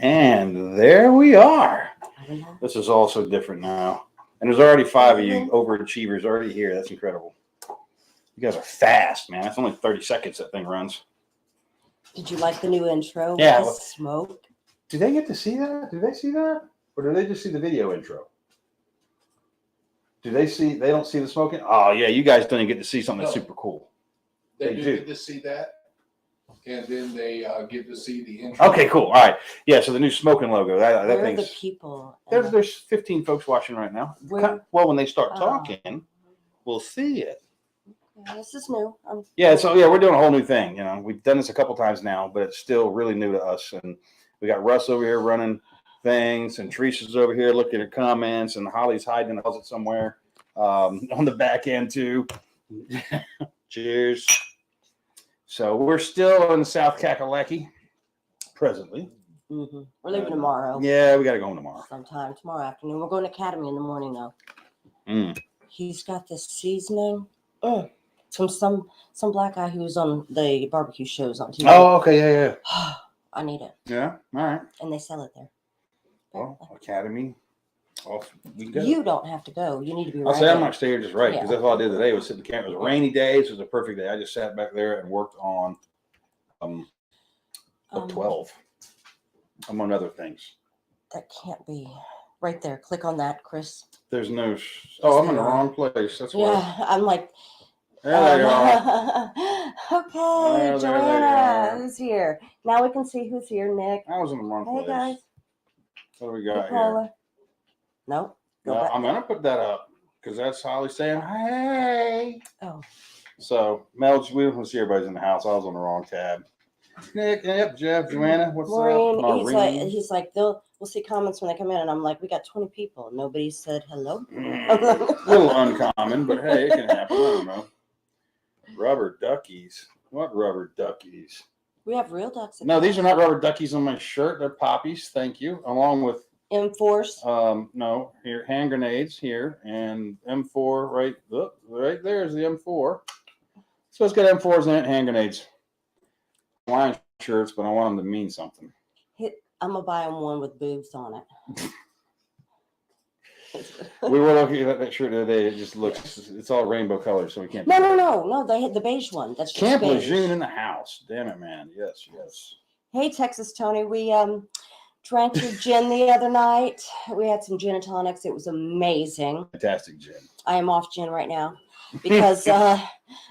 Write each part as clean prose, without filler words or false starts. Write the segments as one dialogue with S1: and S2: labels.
S1: And there we are. This is also different now. And there's already 5 of you overachievers already here. That's incredible. You guys are fast, man. That's only 30 seconds that thing runs.
S2: Did you like the new intro?
S1: Yeah.
S2: With the smoke?
S1: Do they get to see that? Do they see that? Or do they just see the video intro? Do they see? They don't see the smoking? Oh, yeah. You guys don't even get to see something that's super cool.
S3: They do get to see that. And then they get to see the intro.
S1: Okay, cool. All right. Yeah, so the new smoking logo. That
S2: Where are
S1: thing's...
S2: the people?
S1: There's 15 folks watching right now.
S2: Where?
S1: Well, when they start talking, we'll see it.
S2: Yeah, this is new.
S1: Yeah, so yeah, we're doing a whole new thing. You know, we've done this a couple times now, but it's still really new to us. And we got Russ over here running things, and Teresa's over here looking at comments, and Holly's hiding in the closet somewhere on the back end too. Cheers. So we're still in South Kakalaki presently.
S2: Mm-hmm. We're leaving tomorrow.
S1: Yeah, we got to go home tomorrow.
S2: Sometime tomorrow afternoon. We're going to Academy in the morning though. He's got this seasoning. Some black guy who was on the barbecue shows on TV.
S1: Oh, okay, yeah.
S2: I need it.
S1: Yeah, all right.
S2: And they sell it there.
S1: Well, Academy. Off we can go.
S2: You don't have to go. You need to be
S1: I'll
S2: right.
S1: say I'm not staying just right because
S2: Yeah.
S1: that's all I did today was sit in the camp. It was a rainy day. So it was a perfect day. I just sat back there and worked on 12 among other things.
S2: That can't be. Right there. Click on that, Chris.
S1: There's no. Oh, I'm in the wrong place. That's why.
S2: Yeah, I'm like.
S1: There they are.
S2: Okay,
S1: There
S2: Joanna,
S1: they are.
S2: who's here? Now we can see who's here. Nick.
S1: I was in the wrong
S2: Hey
S1: place.
S2: guys.
S1: What do we
S2: Hey,
S1: got here?
S2: Paula. Nope. Go
S1: No,
S2: back.
S1: I'm gonna put that up because that's Holly saying hey.
S2: Oh.
S1: So Mel, we don't see everybody's in the house. I was on the wrong tab. Nick, yep, Jeff, Joanna, what's
S2: Maureen,
S1: up?
S2: he's like, we'll see comments when they come in, and I'm like, we got 20 people. Nobody said hello.
S1: A little uncommon, but hey, it can happen. I don't know. Rubber duckies. What rubber duckies?
S2: We have real ducks.
S1: No, these are not rubber duckies on my shirt. They're poppies. Thank you. Along with
S2: M4s.
S1: No, here hand grenades here and M4 right. Look, right there is the M4. So it's got M4s in it, hand grenades. Line shirts, but I want them to mean something.
S2: I'm gonna buy them one with boobs on it.
S1: We were looking at that shirt the other day. It just looks, it's all rainbow colors, so we can't.
S2: No. They had the beige one. That's just
S1: Camp
S2: beige.
S1: Lejeune in the house. Damn it, man. Yes.
S2: Hey, Texas Tony. We drank your gin the other night. We had some gin and tonics. It was amazing.
S1: Fantastic gin.
S2: I am off gin right now because I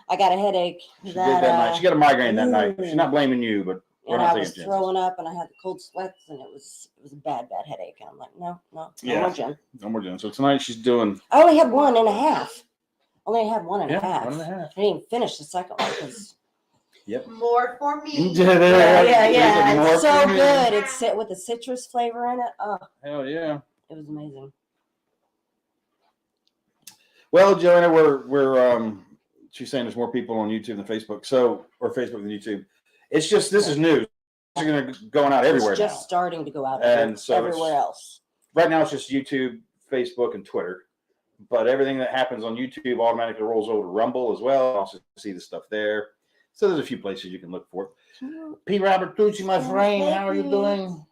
S2: got a headache.
S1: She did that night. She got a migraine that night. She's not blaming you, but we're
S2: and
S1: not
S2: I was
S1: taking
S2: throwing up, and I had the cold sweats, and it was a bad headache. And I'm like, no more gin.
S1: No more gin. So tonight she's doing.
S2: I only had one and a half.
S1: One and a half.
S2: I didn't even finish the second one because.
S1: Yep.
S4: More for me.
S2: Yeah. It's so good. It's with the citrus flavor in it. Oh,
S1: hell yeah.
S2: It was amazing.
S1: Well, Joanna, we're she's saying there's more people on YouTube than Facebook. Or Facebook than YouTube. It's just this is new. It's going out everywhere
S2: It's just
S1: now.
S2: starting to go out
S1: And so
S2: everywhere else.
S1: Right now it's just YouTube, Facebook, and Twitter. But everything that happens on YouTube automatically rolls over to Rumble as well. Also see the stuff there. So there's a few places you can look for it. P. Robert Tucci, my friend, how are you doing?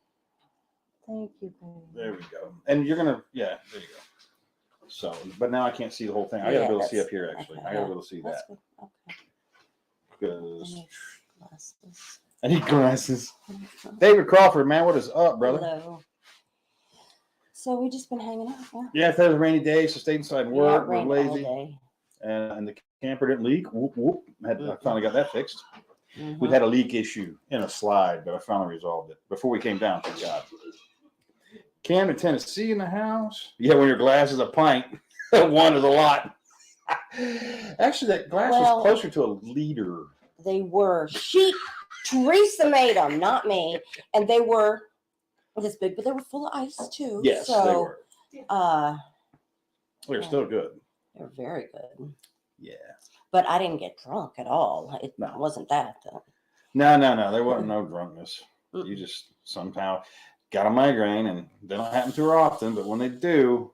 S2: Thank you.
S1: There we go. And you're gonna, there you go. So, but now I can't see the whole thing. I gotta be able to see up here actually. I gotta be able to see that.
S2: Okay.
S1: Because
S2: Glasses.
S1: I need glasses. David Crawford, man, what is up, brother?
S2: Hello. So we just been hanging out.
S1: Yeah, if it was a rainy day, so stayed inside and worked. We're
S2: All
S1: lazy.
S2: day.
S1: And the camper didn't leak. Whoop, whoop. I finally got that fixed.
S2: Mm-hmm.
S1: We've had a leak issue in a slide, but I finally resolved it before we came down. Thank God. Camden, Tennessee in the house. Yeah, when your glass is a pint, one is a lot. Actually, that glass was closer to a liter.
S2: They were. Teresa made them, not me. And they were this big, but they were full of ice too.
S1: Yes,
S2: so,
S1: they were. They're
S2: yeah.
S1: still good.
S2: They're very good.
S1: Yeah.
S2: But I didn't get drunk at all. It wasn't that.
S1: No. There wasn't no drunkenness. You just somehow got a migraine, and they don't happen too often, but when they do.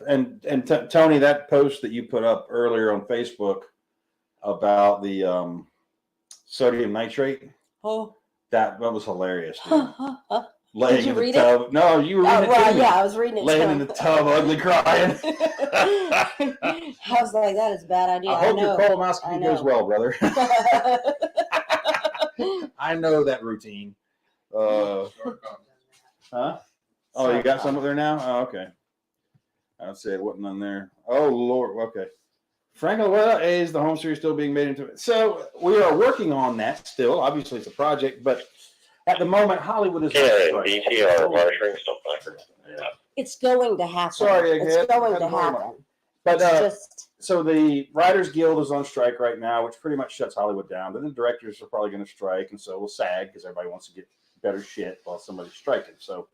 S1: And Tony, that post that you put up earlier on Facebook about the sodium nitrate.
S2: Oh.
S1: That was hilarious, dude.
S2: Did
S1: Laying
S2: you
S1: in the
S2: read
S1: tub.
S2: it?
S1: No, you were reading it to
S2: Well,
S1: me.
S2: yeah, I was reading it.
S1: Laying in the tub, ugly crying.
S2: I was like, that is a bad idea.
S1: I hope your
S2: I
S1: colonoscopy goes
S2: know.
S1: well, brother. I know that routine. Huh? Oh, you got some up there now? Oh, okay. I'd say it wasn't on there. Oh, Lord. Okay. Franklin, well, is the home series still being made into it? So we are working on that still. Obviously, it's a project, but at the moment, Hollywood is.
S2: It's going to happen.
S1: Sorry,
S2: it's going to happen.
S1: But
S2: just
S1: so the Writers Guild is on strike right now, which pretty much shuts Hollywood down. But the directors are probably going to strike, and so will SAG because everybody wants to get better shit while somebody's striking. So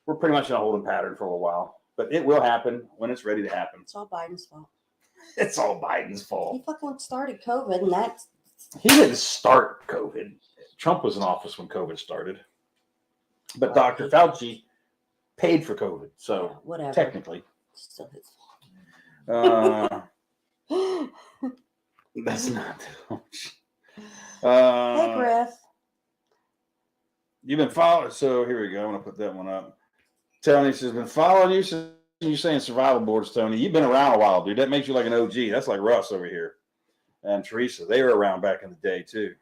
S1: we're pretty much in a holding pattern for a little while. But it will happen when it's ready to happen.
S2: it's all Biden's fault.
S1: It's all Biden's fault.
S2: He fucking started COVID, and that's.
S1: He didn't start COVID. Trump was in office when COVID started. But Dr. Fauci paid for COVID, so
S2: whatever.
S1: technically.
S2: Still his
S1: fault. That's not.
S2: Hey, Griff.
S1: You've been following. So here we go. I'm going to put that one up. Tony says, been following you since you're saying survival boards, Tony. You've been around a while, dude. That makes you like an OG. That's like Russ over here. And Teresa, they were around back in the day, too.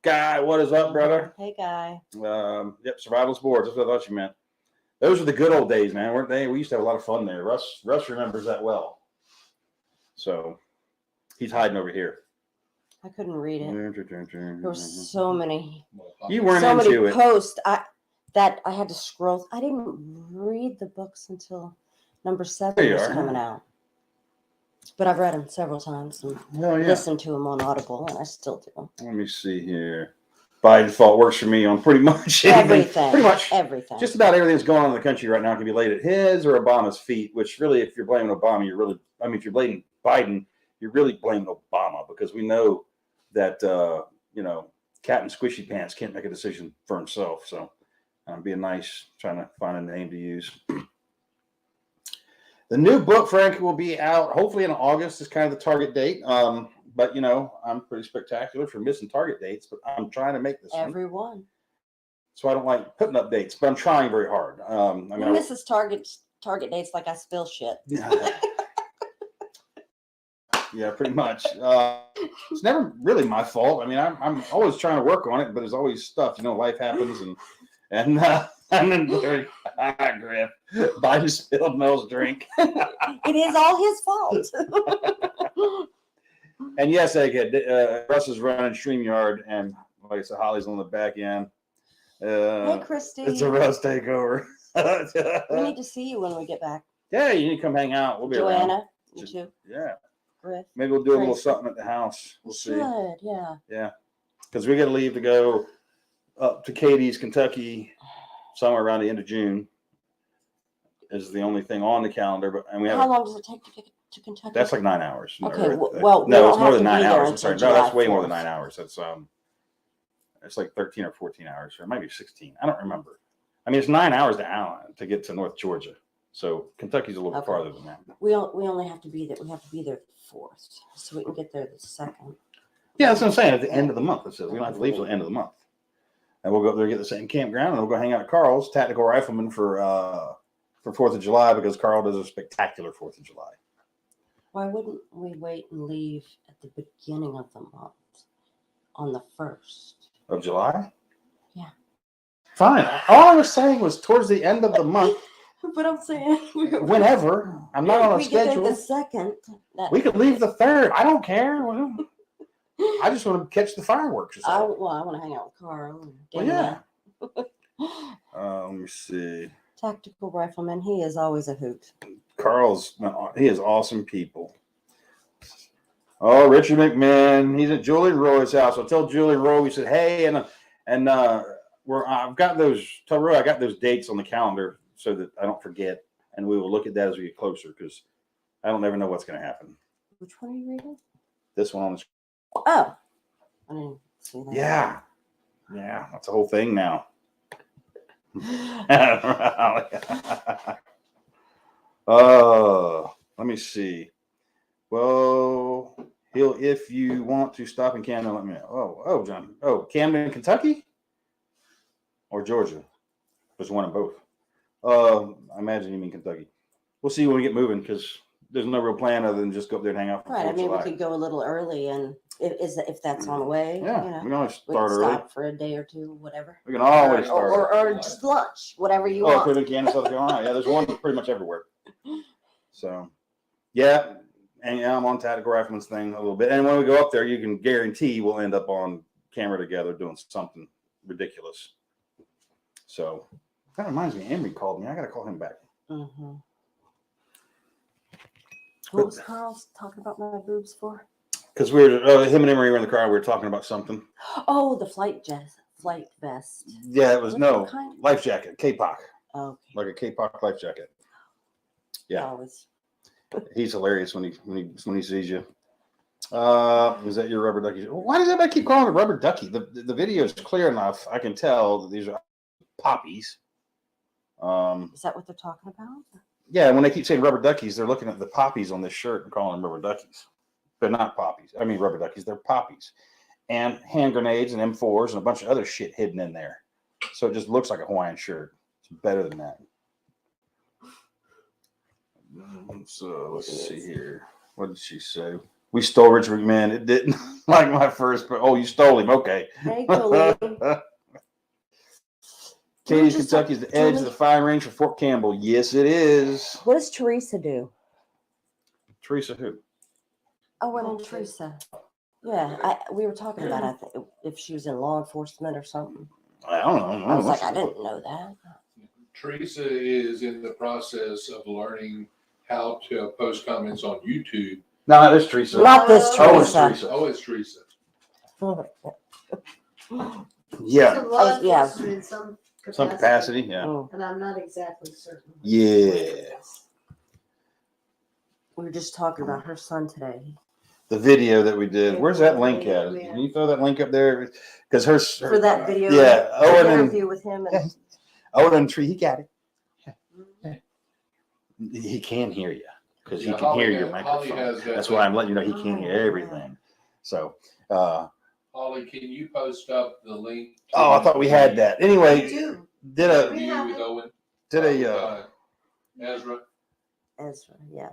S1: Guy, what is up, brother?
S2: Hey, Guy.
S1: Yep, survivalist boards. That's what I thought you meant. Those were the good old days, man, weren't they? We used to have a lot of fun there. Russ remembers that well. So he's hiding over here.
S2: I couldn't read it. There were so many.
S1: You weren't
S2: so
S1: into
S2: many
S1: it.
S2: Posts that I had to scroll. I didn't read the books until number 7 was coming out. But I've read them several times and listened to them on Audible, and I still do.
S1: Let me see here. Biden's fault works for me on pretty much
S2: everything.
S1: Pretty much
S2: everything.
S1: Just about everything that's going on in the country right now can be laid at his or Obama's feet. Which really, if you're blaming Obama, if you're blaming Biden, you're really blaming Obama because we know that Captain Squishy Pants can't make a decision for himself. So I'm being nice, trying to find a name to use. The new book, Frank, will be out hopefully in August is kind of the target date. But, I'm pretty spectacular for missing target dates, but I'm trying to make this
S2: one.
S1: So I don't like putting up dates, but I'm trying very hard.
S2: He misses target dates like I spill shit.
S1: Yeah, pretty much. It's never really my fault. I mean, I'm always trying to work on it, but there's always stuff, life happens and then Griff, Biden spilled Mel's drink.
S2: It is all his fault.
S1: And yes, Egghead, Russ is running StreamYard, and like I said, Holly's on the back end.
S2: Hey, Christy.
S1: It's a Russ takeover.
S2: We need to see you when we get back.
S1: Yeah, you need to come hang out. We'll be
S2: Joanna,
S1: around.
S2: you too.
S1: Yeah.
S2: Griff.
S1: Maybe we'll do a little something at the house. We'll see.
S2: Yeah.
S1: Yeah. Because we got to leave to go up to Katie's, Kentucky, somewhere around the end of June. Is the only thing on the calendar.
S2: How long does it take to get to Kentucky?
S1: That's like 9 hours.
S2: Okay.
S1: No, it's more than 9 hours. I'm sorry. No, that's way more than 9 hours. That's it's like 13 or 14 hours, or maybe 16. I don't remember. I mean, it's 9 hours to Allen to get to North Georgia. So Kentucky's a little bit farther than that.
S2: We only have to be there. We have to be there the 4th, so we can get there the 2nd.
S1: Yeah, that's what I'm saying. At the end of the month, it says we don't have to leave till the end of the month, and we'll go up there, get the same campground, and we'll go hang out at Carl's Tactical Rifleman for 4th of July because Carl does a spectacular 4th of July.
S2: Why wouldn't we wait and leave at the beginning of the month on the 1st
S1: of July?
S2: Yeah.
S1: Fine. All I was saying was towards the end of the month.
S2: But I'm saying
S1: whenever. I'm not on a schedule.
S2: Get there the 2nd.
S1: We could leave the 3rd. I don't care. I just want to catch the fireworks.
S2: I want to hang out with Carl.
S1: Yeah. Let me see.
S2: Tactical Rifleman. He is always a hoot.
S1: He is awesome people. Oh, Richard McMahon. He's at Julie Roy's house. I tell Julie Roy, we said, hey, I've got those. Tell Roy I got those dates on the calendar so that I don't forget, and we will look at that as we get closer because I don't ever know what's going to happen.
S2: Which one are you reading?
S1: This one on the screen.
S2: Oh, I didn't see that.
S1: Yeah, that's the whole thing now. Let me see. Well, if you want to stop in Camden, let me know. Oh, John. Oh, Camden, Kentucky? or Georgia. There's one in both. I imagine you mean Kentucky. We'll see when we get moving because there's no real plan other than just go up there and hang out for
S2: Right. I
S1: 4th of
S2: mean, we
S1: July.
S2: could go a little early, and if that's on the way,
S1: Yeah,
S2: you know,
S1: we can always
S2: we can
S1: start early.
S2: stop for a day or two, whatever.
S1: We can always start
S2: Or just lunch, whatever you
S1: Oh,
S2: want.
S1: okay, in Kansas, South Carolina. Yeah, there's one pretty much everywhere. So, yeah, and yeah, I'm on Tactical Rifleman's thing a little bit. And when we go up there, you can guarantee we'll end up on camera together doing something ridiculous. So, that reminds me, Angery called me. I got to call him back.
S2: Mm-hmm. What was Carl talking about my boobs for?
S1: Because we were, him and Emery were in the car. We were talking about something.
S2: Oh, the flight vest.
S1: Yeah, it was
S2: What kind?
S1: life jacket, K-Pop,
S2: Okay.
S1: like a K-Pop life jacket. Yeah,
S2: Always.
S1: he's hilarious when he sees you. Is that your rubber ducky? Why does everybody keep calling it rubber ducky? The video is clear enough. I can tell that these are poppies.
S2: Is that what they're talking about?
S1: Yeah, when they keep saying rubber duckies, they're looking at the poppies on this shirt and calling them rubber duckies. They're not poppies. I mean rubber duckies. They're poppies. And hand grenades and M4s and a bunch of other shit hidden in there. So it just looks like a Hawaiian shirt. It's better than that. So let's see here. What did she say? We stole Richard McMahon. It didn't like my first, but you stole him. Okay.
S2: Hey, Colleen.
S1: Katie's, Kentucky is the edge of the firing range for Fort Campbell. Yes, it is.
S2: What does Teresa do?
S1: Teresa who?
S2: Oh, and Teresa. Yeah, we were talking about, I think, if she was in law enforcement or something.
S1: I don't know.
S2: I was like, I didn't know that.
S3: Teresa is in the process of learning how to post comments on YouTube.
S1: No, it's Teresa.
S2: Not this
S1: Oh, it's
S2: Teresa.
S1: Teresa.
S3: Oh, it's Teresa.
S1: Yeah.
S2: Oh, yeah.
S4: In some
S1: Some capacity. Yeah.
S2: Oh,
S4: and I'm not exactly certain.
S1: Yeah.
S2: we were just talking about her son today.
S1: The video that we did. Where's that link at? Can you throw that link up there? Because her
S2: For that video,
S1: Yeah.
S2: the interview with him. And,
S1: Owen and Tree, he got it. He can hear you because he
S3: Yeah,
S1: can hear
S3: Holly
S1: your
S3: has- Holly
S1: microphone.
S3: has that
S1: That's why I'm letting you know he can hear everything. So,
S3: Holly, can you post up the link? to
S1: I thought we had that.
S4: I
S1: Anyway,
S4: do.
S1: did a
S3: interview with Owen? Ezra.
S2: Ezra, yeah.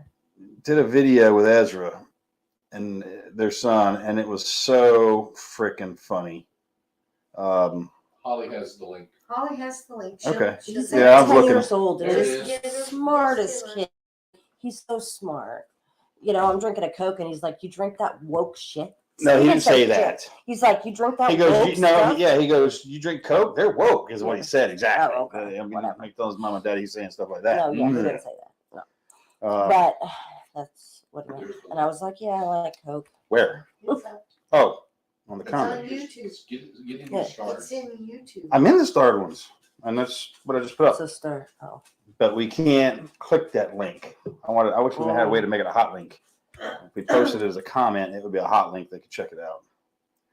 S1: did a video with Ezra and their son, and it was so freaking funny.
S3: Holly has the link.
S4: Holly has the link.
S1: Okay.
S4: She'll
S2: He's
S4: send
S1: Yeah, I
S4: it
S1: was
S4: to
S2: like 10
S1: looking.
S2: years old. And
S3: There it
S2: he's
S3: is.
S2: the smartest kid. He's so smart. You know, I'm drinking a Coke, and he's like, "You drink that woke shit."
S1: No, he didn't say
S2: shit.
S1: that.
S2: He's like, "You drink that
S1: He goes,
S2: woke
S1: no,
S2: stuff?"
S1: he goes, you drink Coke? They're woke, is what he said exactly.
S2: Oh, okay.
S1: I mean, make those mom and daddy he's saying stuff like that.
S2: No, yeah, he didn't say that. No.
S1: Uh,
S2: But that's what it meant. And I was like, "Yeah, I like Coke."
S1: where?
S4: It's up.
S1: Oh, on the
S4: It's on
S1: comment.
S4: YouTube.
S3: Get in
S2: Yeah.
S3: the start.
S4: It's in YouTube.
S1: I'm in the starred ones, and that's what I just put up.
S2: So stir. Oh,
S1: But we can't click that link. I wish we had a way to make it a hot link. If we posted it as a comment, it would be a hot link. They could check it out.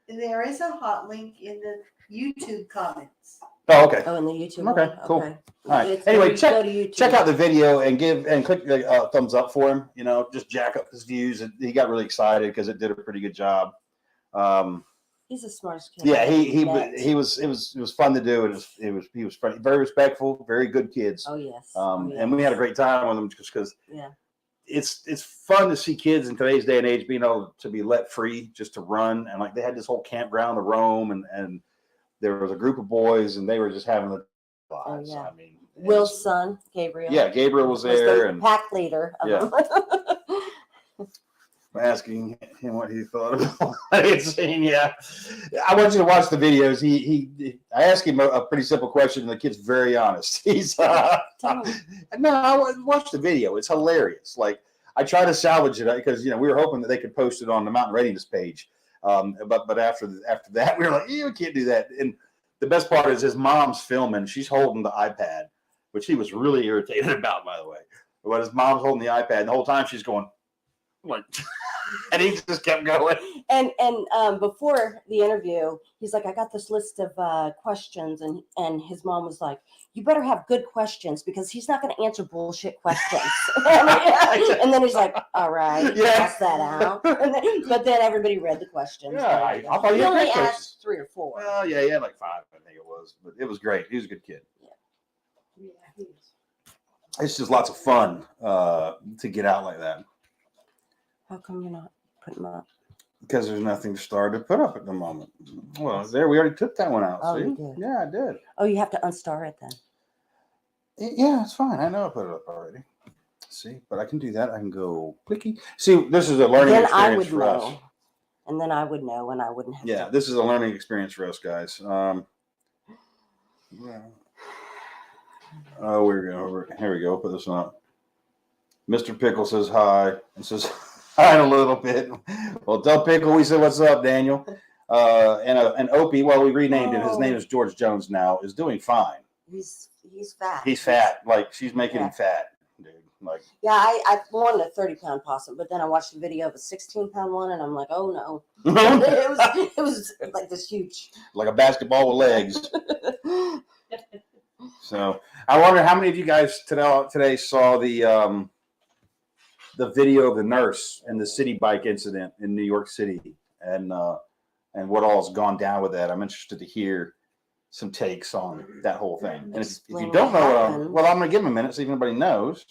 S4: There is a hot link in the YouTube comments.
S1: Oh, okay.
S2: oh, in the YouTube.
S1: Okay,
S2: one?
S1: cool.
S2: Okay.
S1: All right.
S2: It's
S1: Anyway,
S2: when you go to YouTube.
S1: Check out the video and click the thumbs up for him. You know, just jack up his views. And he got really excited because it did a pretty good job.
S2: He's the smartest kid.
S1: Yeah,
S2: I've met.
S1: it was fun to do. He was funny, very respectful, very good kids.
S2: Oh yes.
S1: And we had a great time with them just because
S2: Yeah.
S1: it's fun to see kids in today's day and age being able to be let free just to run, and like they had this whole campground to roam, and there was a group of boys and they were just having the lives.
S2: yeah.
S1: I mean, it
S2: Will's
S1: was-
S2: son, Gabriel.
S1: yeah, Gabriel was there,
S2: the
S1: and
S2: pack leader. Of
S1: Yeah.
S2: them.
S1: asking him what he thought about what I had seen. Yeah, I want you to watch the videos. I asked him a pretty simple question, and the kid's very honest. He's
S2: Tell him.
S1: no, watch the video. It's hilarious. Like I try to salvage it because we were hoping that they could post it on the Mountain Readiness page, but after that we were like, we can't do that. And the best part is his mom's filming. She's holding the iPad, which he was really irritated about, by the way. But his mom's holding the iPad, and the whole time she's going like And he just kept going.
S2: And before the interview, he's like, I got this list of questions, and his mom was like, you better have good questions because he's not going to answer bullshit questions. And then he's like, all right, pass that out. But then everybody read the questions.
S1: Yeah, I thought
S2: he
S1: you
S2: only
S1: had
S2: asked 3 or 4.
S1: Well, yeah, he had like 5, I think it was, but it was great. He was a good kid.
S4: Yeah,
S1: It's just lots of fun to get out like that.
S2: How come you're not putting them up?
S1: Because there's nothing to start to put up at the moment. Well, there, we already took that one out.
S2: Oh,
S1: see?
S2: you did?
S1: Yeah, I did.
S2: Oh, you have to unstar it then.
S1: Yeah, it's fine. I know I put it up already. See, but I can do that. I can go clicky. See, this is a learning
S2: Then I
S1: experience
S2: would
S1: for us.
S2: know. And then I would know, and I wouldn't have
S1: Yeah,
S2: to.
S1: this is a learning experience for us, guys. Oh, here we go. Put this one up. Mr. Pickle says hi and says hi a little bit. Well, tell Pickle we said what's up, Daniel. And Opie, well, we renamed him. His name is George Jones now. Is doing fine.
S2: He's fat.
S1: He's fat. Like she's making him fat, dude. Like
S2: yeah, I wanted a 30-pound possum, but then I watched a video of a 16-pound one, and I'm like, oh no. it was like this huge,
S1: like a basketball with legs. So I wonder how many of you guys today saw the video of the nurse and the city bike incident in New York City, and what all's gone down with that. I'm interested to hear some takes on that whole thing. And if you don't know what I'm going to give them a minute, see if anybody knows.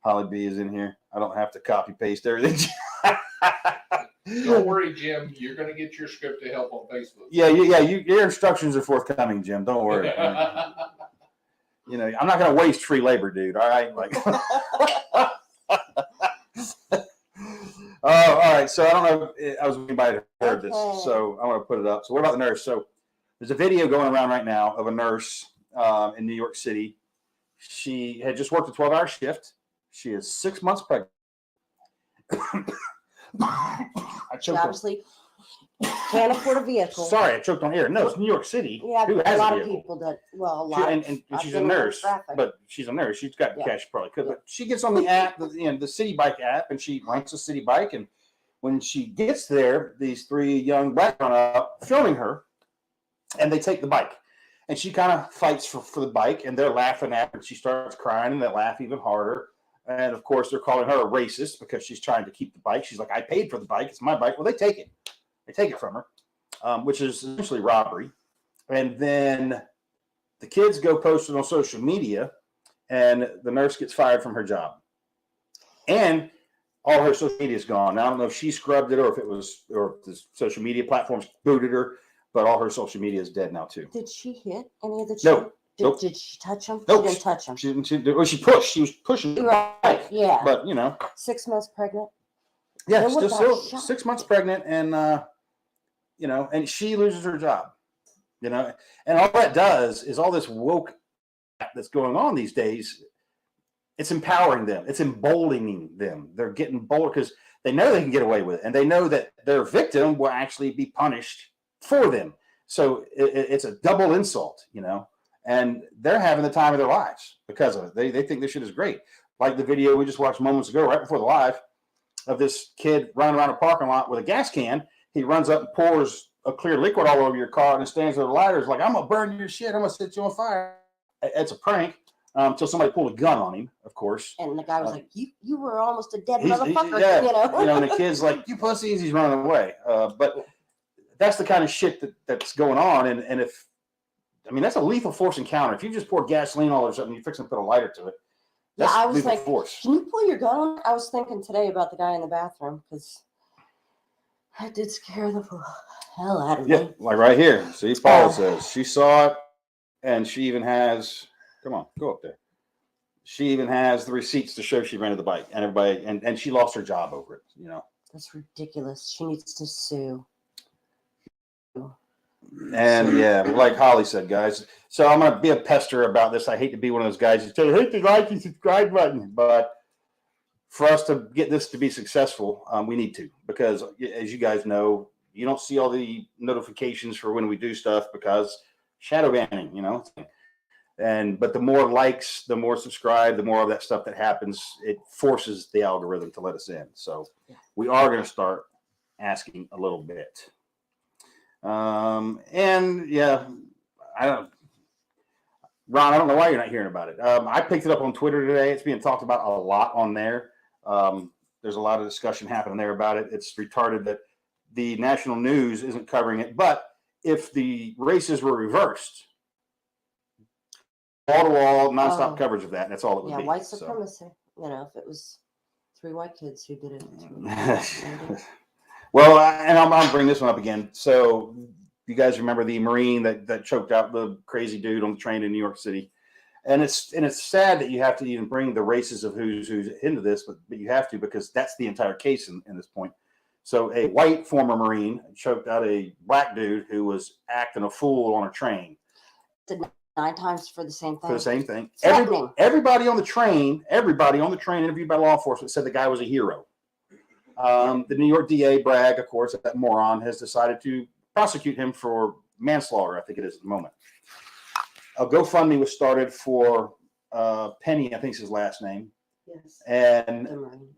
S1: Holly B is in here. I don't have to copy paste everything.
S3: Don't worry, Jim. You're going to get your script to help on Facebook.
S1: Yeah. Your instructions are forthcoming, Jim. Don't worry. You know, I'm not going to waste free labor, dude. All right, like. All right. So I don't know if I was anybody who heard this, so I want to put it up. So what about the nurse? So there's a video going around right now of a nurse in New York City. She had just worked a 12-hour shift. She is 6 months pregnant. I choked
S2: obviously can't afford a vehicle.
S1: Sorry, I choked on air. No, it's New York City.
S2: Yeah,
S1: Who
S2: a
S1: has
S2: lot
S1: a
S2: of people that, well, a lot.
S1: And she's a nurse, but she's a nurse. She's got cash, probably could. But she gets on the app, the city bike app, and she rents a city bike. And when she gets there, these 3 young black men are up filming her, and they take the bike. And she kind of fights for the bike, and they're laughing at her. And she starts crying, and they laugh even harder. And of course, they're calling her a racist because she's trying to keep the bike. She's like, I paid for the bike. It's my bike. Well, they take it. They take it from her, which is essentially robbery. And then the kids go post it on social media, and the nurse gets fired from her job. And all her social media is gone. Now, I don't know if she scrubbed it or if the social media platforms booted her, but all her social media is dead now, too.
S2: Did she hit any of the
S1: children?
S2: No. Did she touch them?
S1: Nope.
S2: She didn't touch them.
S1: She pushed. She was pushing.
S2: Right. Yeah.
S1: But,
S2: 6 months pregnant.
S1: Yeah, still 6 months pregnant, and, and she loses her job. And all that does is all this woke that's going on these days, it's empowering them. It's emboldening them. They're getting bolder because they know they can get away with it. And they know that their victim will actually be punished for them. So it's a double insult, and they're having the time of their lives because of it. They think this shit is great. Like the video we just watched moments ago, right before the live, of this kid running around a parking lot with a gas can. He runs up and pours a clear liquid all over your car and stands with a lighter. It's like, I'm going to burn your shit. I'm going to set you on fire. It's a prank until somebody pulled a gun on him, of course.
S2: And the guy was like, you were almost a dead motherfucker.
S1: And the kid's like, you pussies. He's running away. But that's the kind of shit that's going on. And that's a lethal force encounter. If you just pour gasoline all over something, you're fixing to put a lighter to it. That's
S2: I was
S1: lethal
S2: like,
S1: force.
S2: Can you pull your gun? I was thinking today about the guy in the bathroom because I did scare the hell out of me.
S1: Yeah, like right here. See, Paula says she saw it, and she even has. Come on, go up there. She even has the receipts to show she rented the bike, and everybody, and she lost her job over it.
S2: That's ridiculous. She needs to sue.
S1: And like Holly said, guys. So I'm going to be a pester about this. I hate to be one of those guys who say, hit the like and subscribe button. But for us to get this to be successful, we need to. Because as you guys know, you don't see all the notifications for when we do stuff because shadow banning, But the more likes, the more subscribe, the more of that stuff that happens, it forces the algorithm to let us in. So we are going to start asking a little bit. And yeah, Ron, I don't know why you're not hearing about it. I picked it up on Twitter today. It's being talked about a lot on there. There's a lot of discussion happening there about it. It's retarded that the national news isn't covering it. But if the races were reversed, wall-to-wall, nonstop coverage of that, and that's all it would be.
S2: Yeah, white supremacy. You know, if it was 3 white kids who did it.
S1: Well, and I'll bring this one up again. So you guys remember the Marine that choked out the crazy dude on the train in New York City? And it's sad that you have to even bring the races of who's into this, but you have to, because that's the entire case in this point. So a white former Marine choked out a black dude who was acting a fool on a train.
S2: 9 times for the same thing.
S1: For the same thing.
S2: Threatening.
S1: Everybody on the train interviewed by law enforcement said the guy was a hero. The New York DA, Bragg, of course, that moron, has decided to prosecute him for manslaughter, I think it is at the moment. A GoFundMe was started for Penny, I think is his last name.
S4: Yes.
S1: And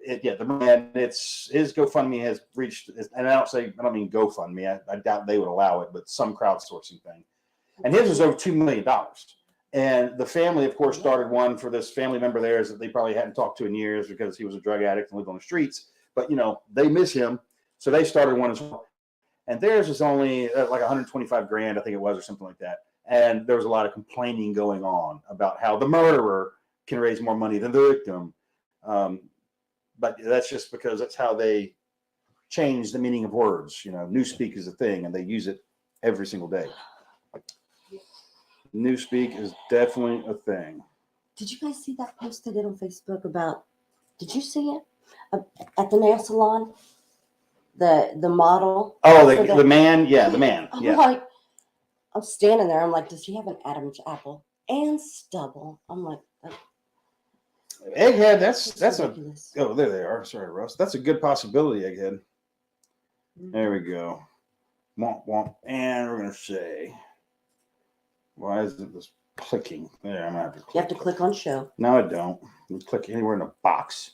S1: his GoFundMe has reached, and I don't mean GoFundMe, I doubt they would allow it, but some crowdsourcing thing. And his was over $2 million. And the family, of course, started one for this family member of theirs that they probably hadn't talked to in years because he was a drug addict and lived on the streets. But, they miss him. So they started one as well. And theirs was only like 125 grand, I think it was, or something like that. And there was a lot of complaining going on about how the murderer can raise more money than the victim. But that's just because that's how they change the meaning of words. Newspeak is a thing, and they use it every single day. Newspeak is definitely a thing.
S2: Did you guys see that post I did on Facebook about? Did you see it at the nail salon? The model.
S1: Oh, the man. Yeah, the man. Yeah.
S2: I'm standing there. I'm like, does he have an Adam's apple and stubble? I'm like,
S1: Egghead. That's
S2: ridiculous.
S1: Oh, there they are. Sorry, Russ. That's a good possibility, Egghead. There we go. Womp womp. And we're gonna say, why isn't this clicking? There, I'm gonna have to click.
S2: You have to click on show.
S1: No, I don't. You click anywhere in the box.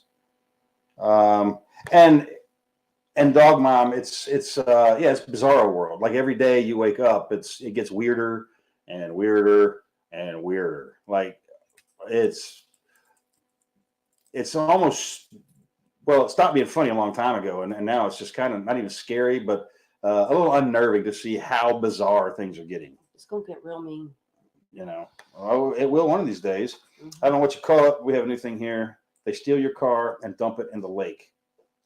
S1: And Dog Mom, it's bizarro world. Like every day you wake up, it gets weirder and weirder and weirder. Like it's almost, well, it stopped being funny a long time ago, and now it's just kind of not even scary, but a little unnerving to see how bizarre things are getting.
S2: It's gonna get real mean.
S1: It will one of these days. I don't know what you call it. We have a new thing here. They steal your car and dump it in the lake.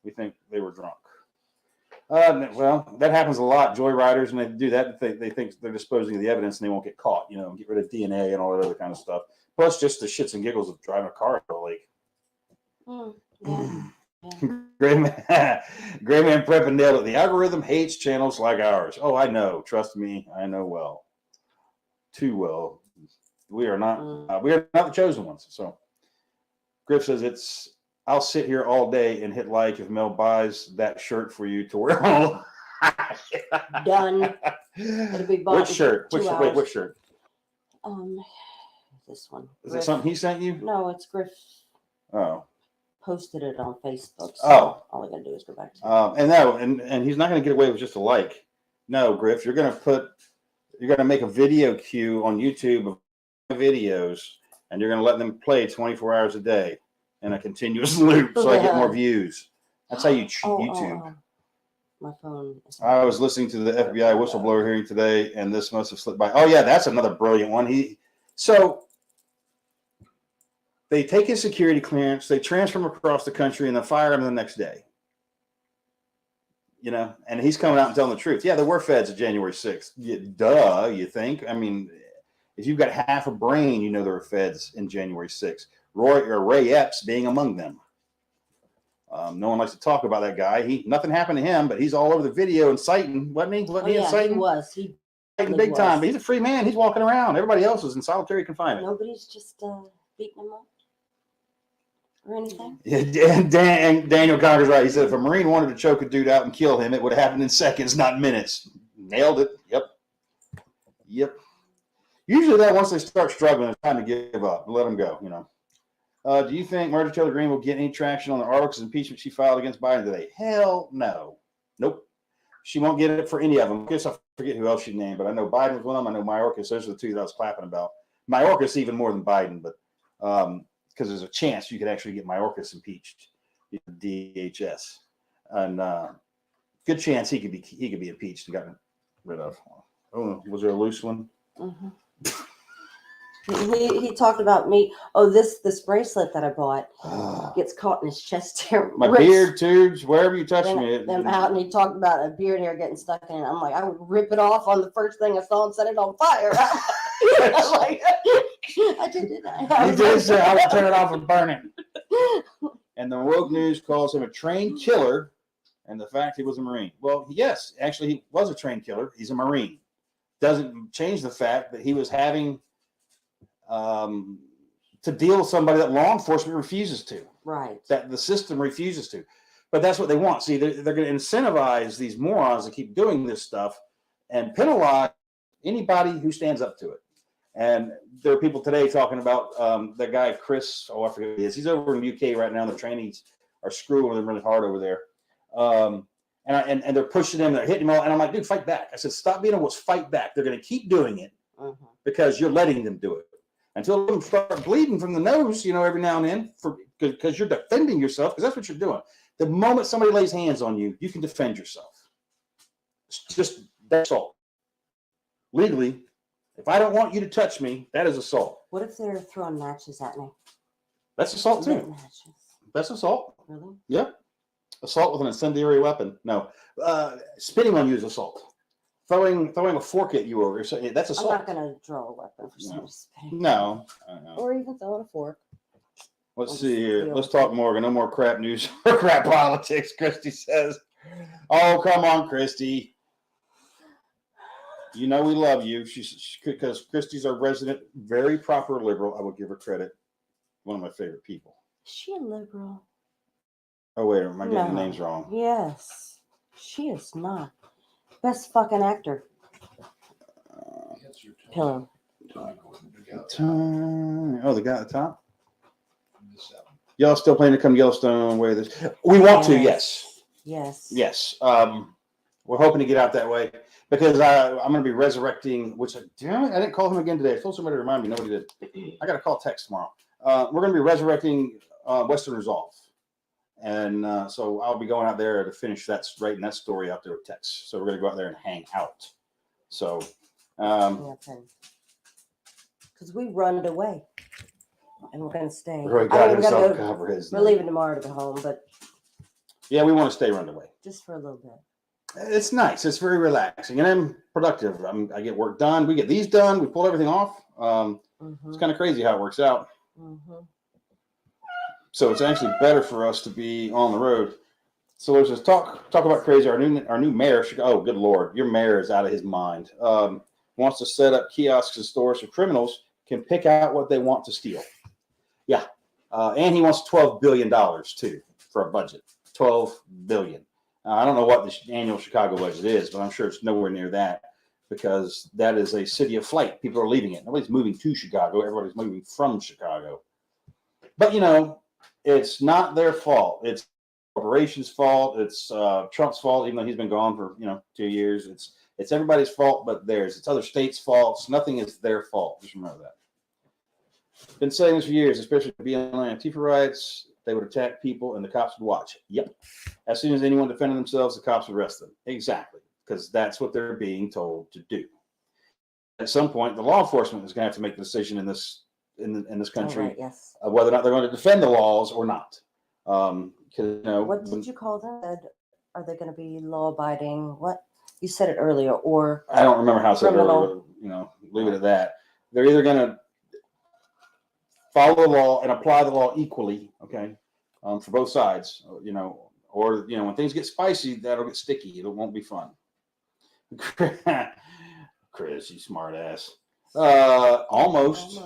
S1: We think they were drunk. Well, that happens a lot. Joyriders, and they do that. They think they're disposing of the evidence and they won't get caught. Get rid of DNA and all that other kind of stuff. Plus, just the shits and giggles of driving a car into the lake. Gray man Prep and nailed it. The algorithm hates channels like ours. Oh, I know. Trust me, I know well. Too well. We are not. We are not the chosen ones. So, Griff says I'll sit here all day and hit like if Mel buys that shirt for you to wear.
S2: Done. It'll be bought.
S1: Which shirt? Which shirt?
S2: This one.
S1: Is that something he sent you?
S2: No, it's Griff.
S1: Oh.
S2: Posted it on Facebook.
S1: So
S2: all I gotta do is go back to
S1: it. And he's not gonna get away with just a like. No, Griff, you're gonna make a video queue on YouTube of videos, and you're gonna let them play 24 hours a day in a continuous loop so I get more views. That's how you cheat YouTube.
S2: My phone.
S1: I was listening to the FBI whistleblower hearing today, and this must have slipped by. Oh yeah, that's another brilliant one. They take his security clearance, they transfer him across the country, and then fire him the next day. And he's coming out and telling the truth. Yeah, there were feds at January 6th. Duh, you think? I mean, if you've got half a brain, there were feds in January 6th. Ray Epps being among them. No one likes to talk about that guy. Nothing happened to him, but he's all over the video inciting, wasn't he? Wasn't he inciting?
S2: He was. He
S1: big time. But he's a free man. He's walking around. Everybody else is in solitary confinement.
S2: Nobody's just beating him up or anything.
S1: Yeah, Daniel Conker's right. He said if a Marine wanted to choke a dude out and kill him, it would have happened in seconds, not minutes. Nailed it. Yep. Usually, that once they start struggling, it's time to give up and let them go. Do you think Marjorie Taylor Greene will get any traction on the articles of impeachment she filed against Biden today? Hell no. Nope. She won't get it for any of them. I guess I forget who else she named, but I know Biden was one of them. I know Mayorkas. Those are the two that I was clapping about. Mayorkas even more than Biden, but because there's a chance you could actually get Mayorkas impeached, DHS, and good chance he could be impeached and gotten rid of. Oh, was there a loose one?
S2: Mm-hmm. He talked about me. Oh, this bracelet that I bought gets caught in his chest hair.
S1: My beard, tubes, wherever you touch me.
S2: Them out, and he talked about a beard hair getting stuck in it. I'm like, I would rip it off on the first thing I saw and set it on fire. I'm like, I did it.
S1: You did say I would turn it off and burn it. And the woke news calls him a trained killer, and the fact he was a Marine. Well, yes, actually, he was a trained killer. He's a Marine. Doesn't change the fact that he was having to deal with somebody that law enforcement refuses to.
S2: Right.
S1: That the system refuses to. But that's what they want. See, they're going to incentivize these morons to keep doing this stuff and penalize anybody who stands up to it. And there are people today talking about that guy, Chris, I forget who he is. He's over in the UK right now. The trainees are screwing them really hard over there. And they're pushing him, they're hitting him all. And I'm like, dude, fight back. I said, stop being a wuss, fight back. They're going to keep doing it because you're letting them do it. Until they start bleeding from the nose, every now and then, because you're defending yourself, because that's what you're doing. The moment somebody lays hands on you, you can defend yourself. It's just that's all. Legally, if I don't want you to touch me, that is assault.
S2: What if they're throwing matches at me?
S1: That's assault too.
S2: Matches.
S1: That's assault.
S2: Really?
S1: Yeah. Assault with an incendiary weapon. No. Spitting on you is assault. Throwing a fork at you or something, that's assault.
S2: I'm not going to draw a weapon for somebody spitting.
S1: No.
S2: Or even throwing a fork.
S1: Let's see here. Let's talk Morgan. No more crap news or crap politics, Christy says. Oh, come on, Christy. We love you. She's because Christy's our resident, very proper liberal. I will give her credit. One of my favorite people.
S2: Is she a liberal?
S1: Oh, wait, am I getting the names wrong?
S2: Yes. She is not. Best fucking actor. Pillow.
S1: Oh, the guy at the top? Y'all still planning to come to Yellowstone? We want to, yes.
S2: Yes.
S1: Yes. We're hoping to get out that way because I'm going to be resurrecting, which I didn't call him again today. I told somebody to remind me. Nobody did. I got to call text tomorrow. We're going to be resurrecting Western Resolve. And so I'll be going out there to finish writing that story out there with Tex. So we're going to go out there and hang out. So,
S2: because we run away, and we're going to stay.
S1: We're
S2: leaving tomorrow to go home, but
S1: yeah, we want to stay run away
S2: just for a little bit.
S1: It's nice. It's very relaxing, and I'm productive. I get work done. We get these done. We pull everything off. It's kind of crazy how it works out. So it's actually better for us to be on the road. So let's just talk about crazy. Our new mayor. Oh, good Lord, your mayor is out of his mind. Wants to set up kiosks and stores so criminals can pick out what they want to steal. Yeah, and he wants $12 billion too for a budget. $12 billion. I don't know what the annual Chicago budget is, but I'm sure it's nowhere near that because that is a city of flight. People are leaving it. Nobody's moving to Chicago. Everybody's moving from Chicago. But it's not their fault. It's the corporation's fault. It's Trump's fault, even though he's been gone for 2 years. It's everybody's fault but theirs. It's other states' faults. Nothing is their fault. Just remember that. Been saying this for years, especially for BLM Antifa riots. They would attack people and the cops would watch. Yep. As soon as anyone defended themselves, the cops would arrest them. Exactly. Because that's what they're being told to do. At some point, the law enforcement is going to have to make the decision in this country of whether or not they're going to defend the laws or not. What
S2: did you call them? Are they going to be law-abiding? What you said it earlier, or
S1: I don't remember how I said it earlier. Leave it at that. They're either going to follow the law and apply the law equally, okay, for both sides, or when things get spicy, that'll get sticky. It won't be fun. Chris, you smart ass. Almost.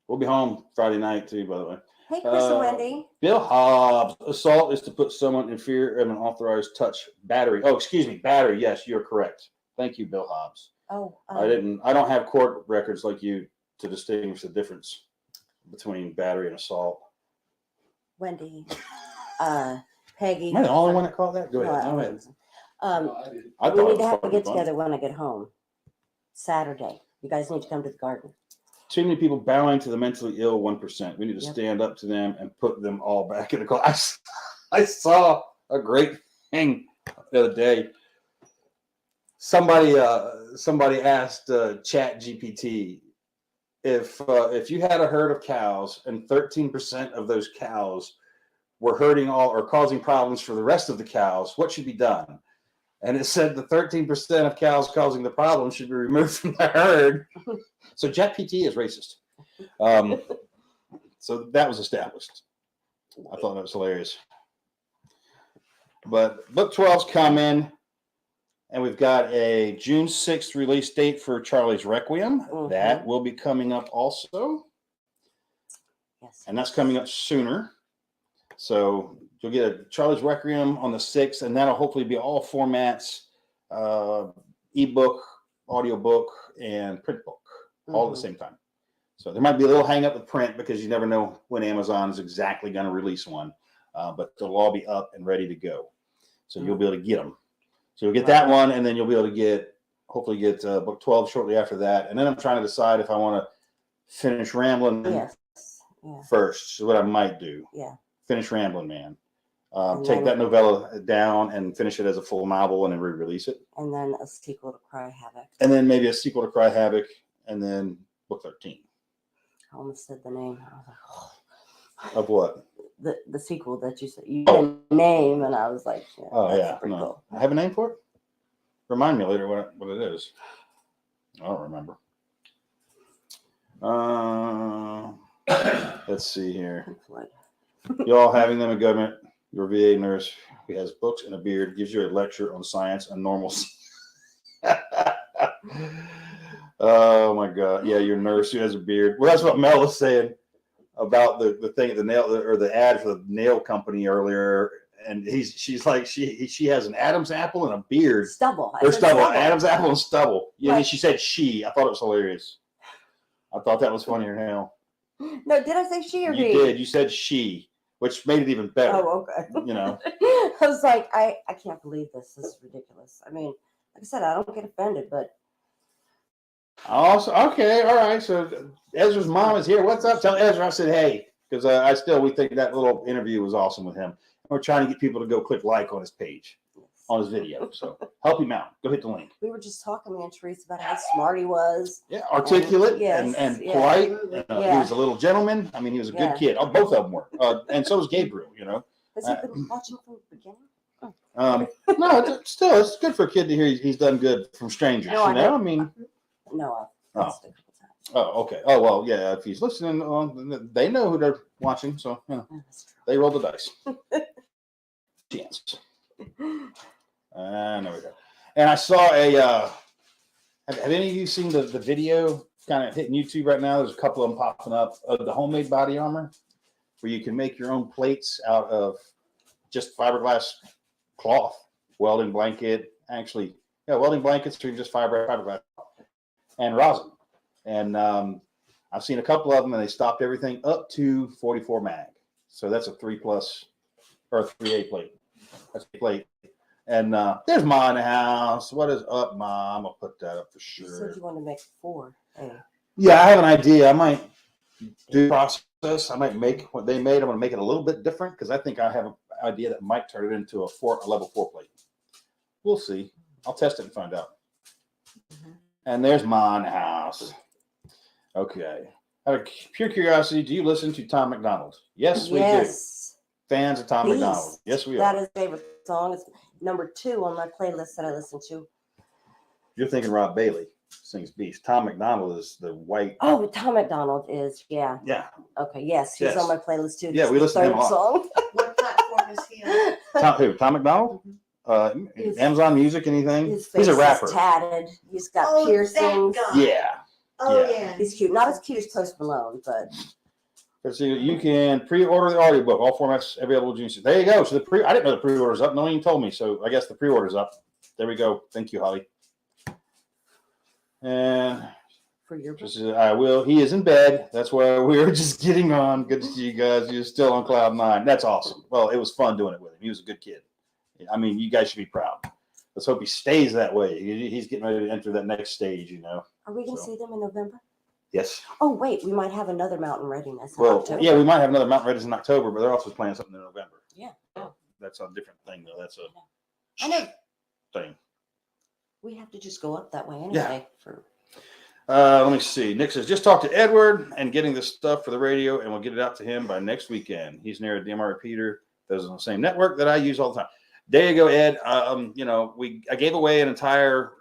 S1: We'll be home Friday night too, by the way.
S2: Hey, Chris and Wendy.
S1: Bill Hobbs. Assault is to put someone in fear of an authorized touch battery. Oh, excuse me, battery. Yes, you're correct. Thank you, Bill Hobbs.
S2: Oh,
S1: I don't have court records like you to distinguish the difference between battery and assault.
S2: Wendy, Peggy.
S1: Am I the only one that called that? Go
S2: No,
S1: ahead.
S2: I
S1: Go ahead.
S2: wasn't.
S3: I did.
S1: I
S2: We
S1: thought it
S2: need
S1: was
S2: to have a
S1: fucking
S2: get
S1: fun.
S2: together when I get home. Saturday. You guys need to come to the garden.
S1: Too many people bowing to the mentally ill 1%. We need to
S2: Yep.
S1: stand up to them and put them all back in the class. I saw a great thing the other day. Somebody asked Chat GPT if you had a herd of cows and 13% of those cows were hurting all or causing problems for the rest of the cows, what should be done? And it said the 13% of cows causing the problem should be removed from the herd. So ChatGPT is racist. So that was established. I thought that was hilarious. But book 12's coming, and we've got a June 6th release date for Charlie's Requiem.
S2: Mhm.
S1: That will be coming up also.
S2: Yes.
S1: And that's coming up sooner. So you'll get a Charlie's Requiem on the 6th, and that'll hopefully be all formats, ebook, audiobook, and print book, all at the same time. So there might be a little hang up with print because you never know when Amazon is exactly going to release one, but they'll all be up and ready to go. So you'll be able to get them. So you'll get that one, and then you'll be able to hopefully get book 12 shortly after that. And then I'm trying to decide if I want to finish Rambling first. So what I might do.
S2: Yeah.
S1: Finish Rambling Man. Take that novella down and finish it as a full novel and then re-release it.
S2: And then a sequel to Cry Havoc.
S1: And then maybe a sequel to Cry Havoc, and then book 13.
S2: I almost said the name. I was like,
S1: Of what?
S2: The sequel that you said. You said name, and I was like, that's pretty cool.
S1: I have a name for it? Remind me later what it is. I don't remember. Let's see here. Y'all having them in government, your VA nurse who has books and a beard gives you a lecture on science and normalcy. Oh my God. Yeah, your nurse who has a beard. Well, that's what Mel was saying about the thing, the ad for the nail company earlier. And she's like, she has an Adam's apple and a beard.
S2: Stubble.
S1: Or stubble. Adam's apple and stubble. Yeah,
S2: Right.
S1: she said she. I thought it was hilarious. I thought that was funnier than hell.
S2: No, did I say she or
S1: You
S2: he?
S1: did. You said she, which made it even better.
S2: Oh, okay.
S1: You know.
S2: I was like, I can't believe this. This is ridiculous. I mean, like I said, I don't get offended, but.
S1: Also, okay, all right. So Ezra's mom is here. What's up? Tell Ezra I said hey, because we think that little interview was awesome with him. We're trying to get people to go click like on his page, on his video. So help him out. Go hit the link.
S2: We were just talking, me and Teresa, about how smart he was.
S1: Yeah, articulate
S2: and
S1: polite. He was a little gentleman. I mean, he was a good kid. Oh, both of them were. And so was Gabriel, you know.
S2: Has he been watching from the beginning?
S1: No, it's good for a kid to hear he's done good from strangers.
S2: No,
S1: you know, I mean.
S2: No, I've missed it a couple times.
S1: Oh, okay. Oh, well, yeah. If he's listening, they know who they're watching, so
S2: That's true.
S1: they roll the dice. Chance. There we go. And I saw have any of you seen the video kind of hitting YouTube right now? There's a couple of them popping up of the homemade body armor, where you can make your own plates out of just fiberglass cloth, welding blanket. Actually, welding blankets or just fiberglass and rosin. And I've seen a couple of them, and they stopped everything up to 44 mag. So that's a 3+ or a 3A plate. That's a plate. And there's Ma in the house. What is up, Ma? I'm gonna put that up for sure.
S2: You said you want to make 4. Hey.
S1: Yeah, I have an idea. I might do the process. I might make what they made. I'm gonna make it a little bit different because I think I have an idea that might turn it into a level 4 plate. We'll see. I'll test it and find out. And there's Ma in the house. Okay. Out of pure curiosity, do you listen to Tom McDonald? Yes, we do. Fans of Tom McDonald. Yes, we are.
S2: That is favorite song. It's number 2 on my playlist that I listen to.
S1: You're thinking Rob Bailey sings Beast. Tom McDonald is the white.
S2: Oh, Tom McDonald is, yeah.
S1: Yeah.
S2: Okay, yes, he's on my playlist too.
S1: Yeah, we listen to him a lot.
S2: Song.
S4: What platform is he on?
S1: Who? Tom McDonald? Amazon Music, anything?
S2: His face
S1: He's a rapper.
S2: is tatted. He's got piercings.
S1: Yeah.
S4: Oh, yeah.
S2: He's cute. Not as cute as Post Malone, but.
S1: So you can pre-order the audiobook, all formats available June 6th. There you go. So I didn't know the pre-order's up. No one even told me. So I guess the pre-order's up. There we go. Thank you, Holly. And
S2: For your book?
S1: I will. He is in bed. That's why we were just getting on. Good to see you guys. You're still on cloud nine. That's awesome. Well, it was fun doing it with him. He was a good kid. I mean, you guys should be proud. Let's hope he stays that way. He's getting ready to enter that next stage, you know.
S2: Are we going to see them in November?
S1: Yes.
S2: Oh, wait, we might have another Mountain Readiness in
S1: Well,
S2: October.
S1: yeah, we might have another Mountain Readiness in October, but they're also planning something in November.
S2: Yeah.
S1: That's a different thing, though. That's a
S2: I know.
S1: thing.
S2: We have to just go up that way anyway.
S1: Yeah.
S2: For
S1: Let me see. Nick says, just talk to Edward and getting the stuff for the radio, and we'll get it out to him by next weekend. He's near a DMR repeater that's on the same network that I use all the time. There you go, Ed. You know, I gave away an entire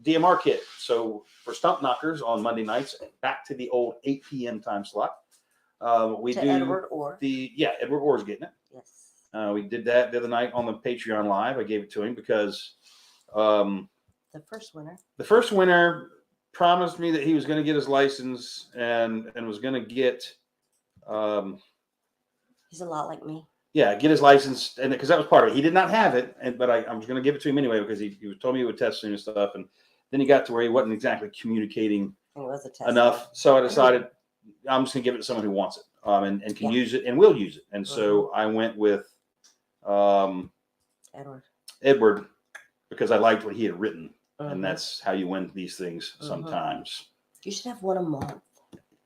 S1: DMR kit. So for Stump Knockers on Monday nights, back to the old 8 p.m. time slot. We
S2: to
S1: do
S2: Edward Orr.
S1: Edward Orr's getting it.
S2: Yes.
S1: We did that the other night on the Patreon Live. I gave it to him because
S2: the first winner
S1: promised me that he was going to get his license and was going to get.
S2: He's a lot like me.
S1: Yeah, get his license, and because that was part of it. He did not have it, but I was going to give it to him anyway because he told me he would test him and stuff. And then he got to where he wasn't exactly communicating enough. So I decided I'm just going to give it to someone who wants it and can use it and will use it. And so I went with Edward because I liked what he had written. And that's how you win these things sometimes.
S2: You should have one a month.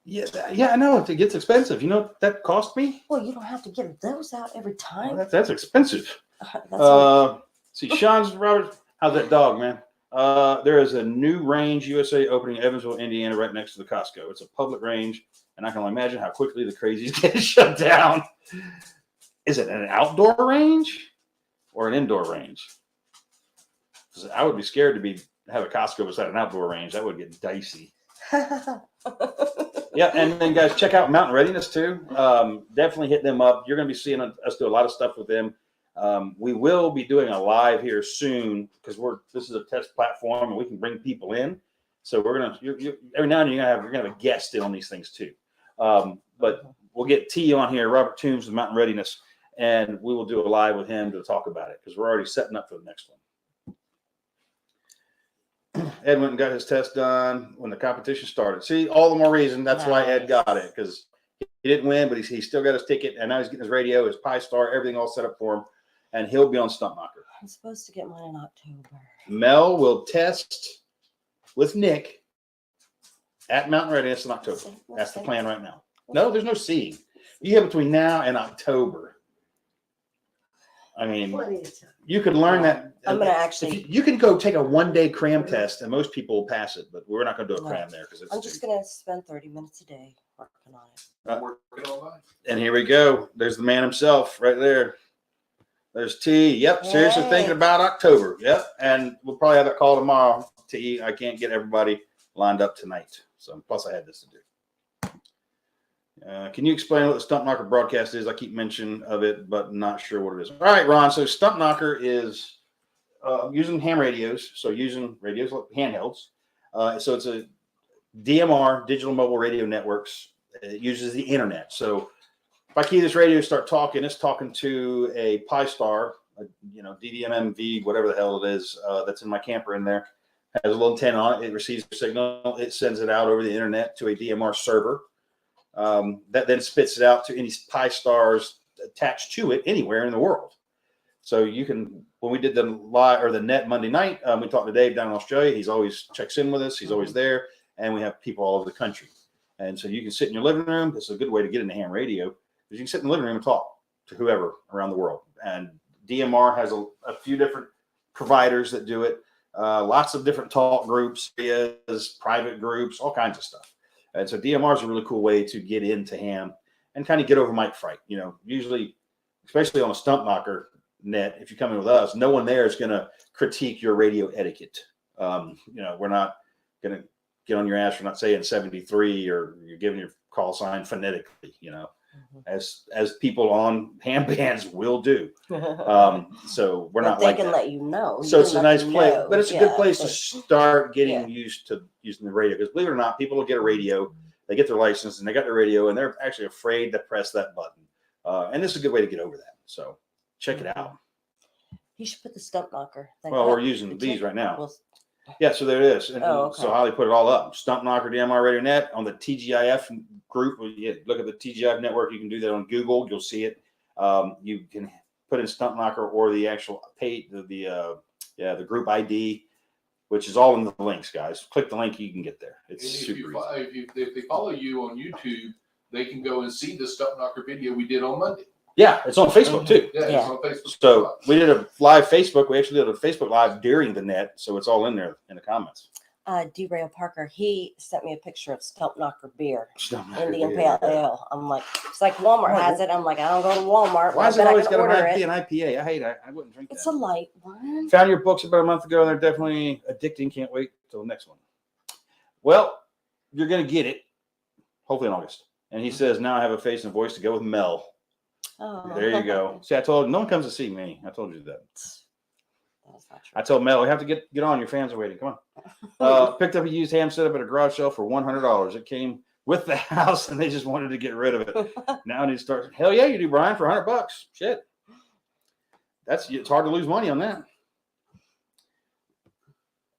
S1: Yeah, I know. It gets expensive. You know what that cost me?
S2: Well, you don't have to give those out every time.
S1: Well, that's expensive. See, Sean's Robert. How's that dog, man? There is a new range USA opening in Evansville, Indiana, right next to the Costco. It's a public range, and I can only imagine how quickly the crazies get shut down. Is it an outdoor range or an indoor range? Because I would be scared to have a Costco beside an outdoor range. That would get dicey. Yeah, and then guys, check out Mountain Readiness too. Definitely hit them up. You're going to be seeing us do a lot of stuff with them. We will be doing a live here soon because this is a test platform and we can bring people in. So we're gonna every now and then you're gonna have a guest in on these things too. But we'll get T on here, Robert Toombs with Mountain Readiness, and we will do a live with him to talk about it because we're already setting up for the next one. Ed went and got his test done when the competition started. See, all the more reason. That's why Ed got it, because he didn't win, but he still got his ticket, and now he's getting his radio, his Pi Star, everything all set up for him, and he'll be on Stump Knocker.
S2: I'm supposed to get mine in October.
S1: Mel will test with Nick at Mountain Readiness in October. That's the plan right now. No, there's no seeing. You have between now and October. I mean, you could learn that.
S2: I'm going to actually.
S1: You can go take a one-day cram test, and most people will pass it, but we're not going to do a cram there because
S2: I'm just going to spend 30 minutes a day working on it.
S3: Working online.
S1: And here we go. There's the man himself right there. There's T. Yep, seriously thinking about October. Yep, and we'll probably have that call tomorrow. T. I can't get everybody lined up tonight, so plus I had this to do. Can you explain what the Stump Knocker broadcast is? I keep mentioning of it, but not sure what it is. All right, Ron. So Stump Knocker is using ham radios, so using radios like handhelds. So it's a DMR, digital mobile radio networks. It uses the internet. So if I key this radio, start talking, it's talking to a Pi Star, DVMMV, whatever the hell it is, that's in my camper in there. Has a little antenna on it. It receives the signal. It sends it out over the internet to a DMR server. That then spits it out to any Pi Stars attached to it anywhere in the world. So you can, when we did the live or the net Monday night, we talked to Dave down in Australia. He's always checks in with us. He's always there, and we have people all over the country. And so you can sit in your living room. This is a good way to get into ham radio, because you can sit in the living room and talk to whoever around the world. And DMR has a few different providers that do it. Lots of different talk groups, private groups, all kinds of stuff. And so DMR is a really cool way to get into ham and kind of get over mic fright. Usually, especially on a Stump Knocker net, if you come in with us, no one there is going to critique your radio etiquette. We're not going to get on your ass for not saying 73 or you're giving your call sign phonetically, as people on ham bands will do. So we're not like that.
S2: They can let you know.
S1: So it's a nice place, but it's a good place to start getting used to using the radio. Because believe it or not, people will get a radio, they get their license, and they got their radio, and they're actually afraid to press that button. And this is a good way to get over that. So check it out.
S2: You should put the Stump Knocker.
S1: Well, we're using these right now. Yeah, so there it is. And
S2: Oh, okay.
S1: so Holly put it all up. Stump Knocker DMR Radio Net on the TGIF group. Look at the TGIF network. You can do that on Google. You'll see it. You can put in Stump Knocker or the actual page, the group ID, which is all in the links, guys. Click the link, you can get there. It's super easy.
S3: If they follow you on YouTube, they can go and see the Stump Knocker video we did on Monday.
S1: Yeah, it's on Facebook too.
S3: Yeah,
S2: Yeah.
S3: it's on Facebook.
S1: So we did a live Facebook. We actually did a Facebook live during the net, so it's all in there in the comments.
S2: Derail Parker, he sent me a picture of Stump Knocker beer,
S1: Stump Knocker
S2: Indian
S1: beer.
S2: Pale Ale. I'm like, it's like Walmart has it. I'm like, I don't go to Walmart.
S1: Why is
S2: but
S1: it
S2: I
S1: always
S2: can
S1: got
S2: order
S1: an
S2: it.
S1: IPA? I hate it. I wouldn't drink
S2: It's
S1: that.
S2: a light one.
S1: Found your books about a month ago, and they're definitely addicting. Can't wait till the next one. Well, you're going to get it, hopefully in August. And he says, now I have a face and a voice to go with Mel.
S2: Oh,
S1: There you go. See, I told you, no one comes to see me. I told you that.
S2: That's not true.
S1: I told Mel, we have to get on. Your fans are waiting. Come on. Picked up a used ham setup at a garage sale for $100. It came with the house, and they just wanted to get rid of it. Now I need to start. Hell yeah, you do, Brian, for $100. Shit. It's hard to lose money on that.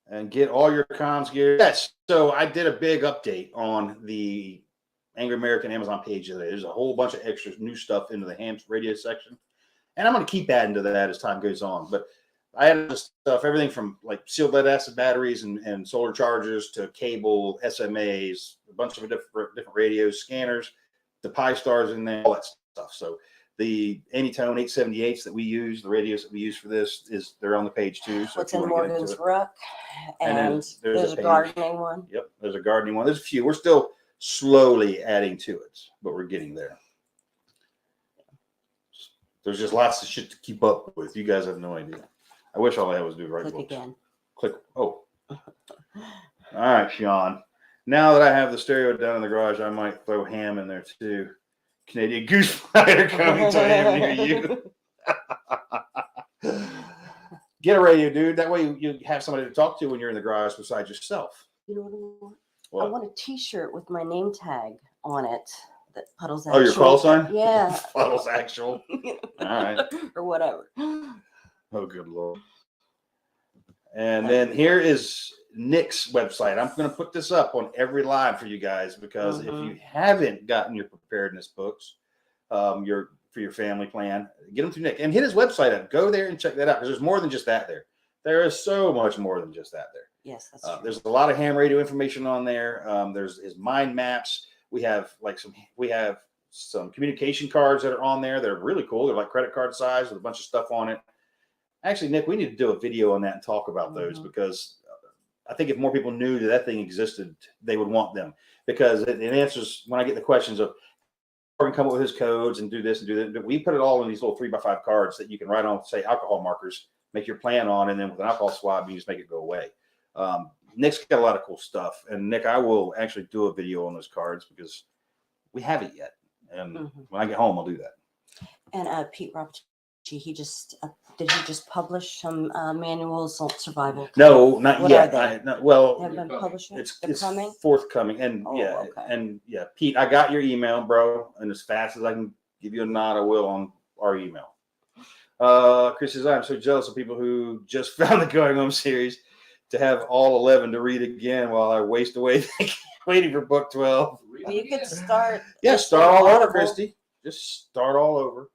S1: And get all your comms gear. Yes. So I did a big update on the Angry American Amazon page today. There's a whole bunch of extra new stuff into the ham radio section. And I'm going to keep adding to that as time goes on. But I had stuff, everything from like sealed lead acid batteries and solar chargers to cable, SMAs, a bunch of different radios, scanners, the Pi Stars in there, all that stuff. So the Anytone 878s that we use, the radios that we use for this, they're on the page too. So
S2: What's in Morgan's Ruck? And there's a gardening one.
S1: Yep, there's a gardening one. There's a few. We're still slowly adding to it, but we're getting there. There's just lots of shit to keep up with. You guys have no idea. I wish all I had was do right.
S2: Click
S1: books.
S2: again.
S1: Click. Oh. All right, Sean. Now that I have the stereo down in the garage, I might throw ham in there too. Canadian Goose Fighter coming to ham near you. Get a radio, dude. That way you have somebody to talk to when you're in the garage besides yourself.
S2: You know what I want?
S1: What?
S2: I want a T-shirt with my name tag on it. That Puddles
S1: Oh, your call sign?
S2: Yeah.
S1: Puddles Actual. All right.
S2: Or whatever.
S1: Oh, good Lord. And then here is Nick's website. I'm going to put this up on every live for you guys because if you haven't gotten your preparedness books, for your family plan, get them through Nick and hit his website up. Go there and check that out because there's more than just that there. There is so much more than just that there.
S2: Yes, that's true.
S1: There's a lot of ham radio information on there. There's his mind maps. We have some communication cards that are on there that are really cool. They're like credit card size with a bunch of stuff on it. Actually, Nick, we need to do a video on that and talk about those because I think if more people knew that thing existed, they would want them because it answers when I get the questions of we're going to come up with his codes and do this and do that. We put it all in these little 3x5 cards that you can write on, say, alcohol markers, make your plan on, and then with an alcohol swab, you just make it go away. Nick's got a lot of cool stuff. And Nick, I will actually do a video on those cards because we haven't yet. And when I get home, I'll do that.
S2: And Pete Roberts, he just did he just publish some manuals on survival?
S1: No, not
S2: What
S1: yet.
S2: are they?
S1: Well,
S2: Have been published yet?
S1: it's
S2: coming?
S1: forthcoming. And Pete, I got your email, bro. And as fast as I can give you a nod, I will on our email. Chris says, I'm so jealous of people who just found the Going Home series to have all 11 to read again while I waste away waiting for book 12.
S2: You could start.
S1: Yeah, start all over, Christy. Just start all over.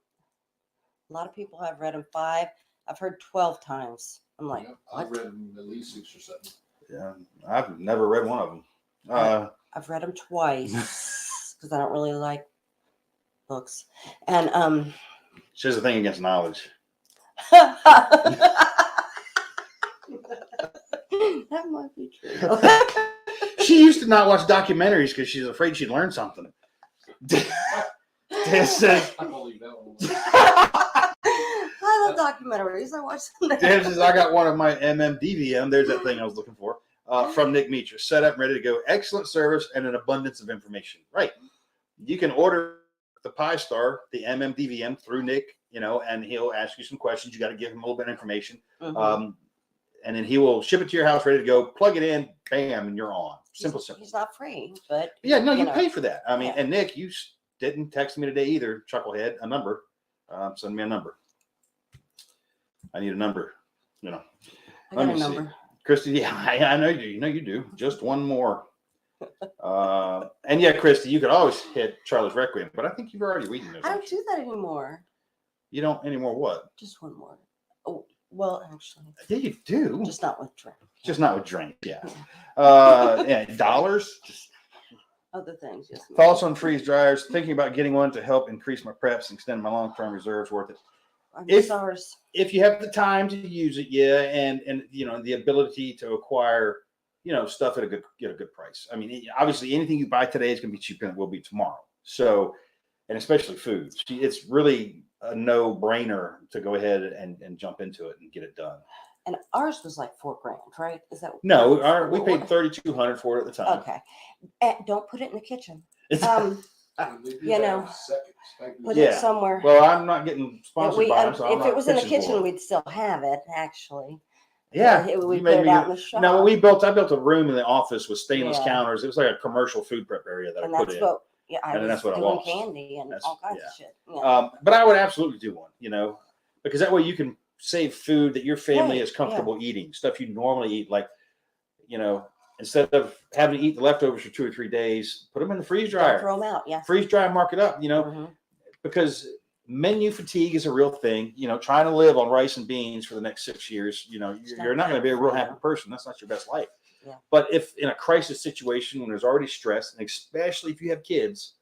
S2: A lot of people have read them 5. I've heard 12 times. I'm like,
S3: I've read them at least 6 or 7.
S1: Yeah, I've never read one of them.
S2: I've read them twice because I don't really like books. And
S1: she has a thing against knowledge.
S2: that might be true.
S1: She used to not watch documentaries because she's afraid she'd learn something. Dan says,
S3: I believe that one.
S2: I love documentaries. I watch them.
S1: Dan says, I got one of my MMDVM. There's that thing I was looking for. From Nick Meacher. Set up and ready to go. Excellent service and an abundance of information. Right. You can order the Pi Star, the MMDVM through Nick, and he'll ask you some questions. You got to give him a little bit of information. And then he will ship it to your house, ready to go. Plug it in, bam, and you're on. Simple.
S2: He's not free, but
S1: yeah, no, you pay for that. I mean, and Nick, you didn't text me today either. Chucklehead, a number. Send me a number. I need a number.
S2: I got a number.
S1: Christy, yeah, I know you do. You know you do. Just one more. And yeah, Christy, you could always hit Charlie's Requiem, but I think you've already eaten those.
S2: I don't do that anymore.
S1: You don't anymore. What?
S2: Just one more. Oh, well, actually.
S1: Yeah, you do.
S2: Just not with drink.
S1: Just not with drink. Yeah. Yeah. Dollars. Just
S2: other things. Yes.
S1: thoughts on freeze dryers. Thinking about getting one to help increase my preps and extend my long-term reserves. Worth it. If you have the time to use it, yeah, and the ability to acquire stuff at a good price. I mean, obviously anything you buy today is going to be cheaper than it will be tomorrow. So, and especially food, it's really a no-brainer to go ahead and jump into it and get it done.
S2: And ours was like $4,000, right? Is that
S1: no? We paid $3,200 for it at the time.
S2: Okay, don't put it in the kitchen. Put it somewhere.
S1: Well, I'm not getting sponsored by them, so
S2: if it was in the kitchen, we'd still have it. Actually,
S1: yeah,
S2: we put it out in the shop.
S1: No, I built a room in the office with stainless counters. It was like a commercial food prep area that I put in. And that's what I lost.
S2: Candy and all kinds of shit.
S1: But I would absolutely do one, because that way you can save food that your family is comfortable eating, stuff you normally eat, like, instead of having to eat the leftovers for 2 or 3 days, put them in the freeze dryer.
S2: Don't throw them out, yeah.
S1: Freeze dry and mark it up, because menu fatigue is a real thing. Trying to live on rice and beans for the next 6 years, you're not going to be a real happy person. That's not your best life.
S2: Yeah.
S1: But if in a crisis situation when there's already stress, and especially if you have kids,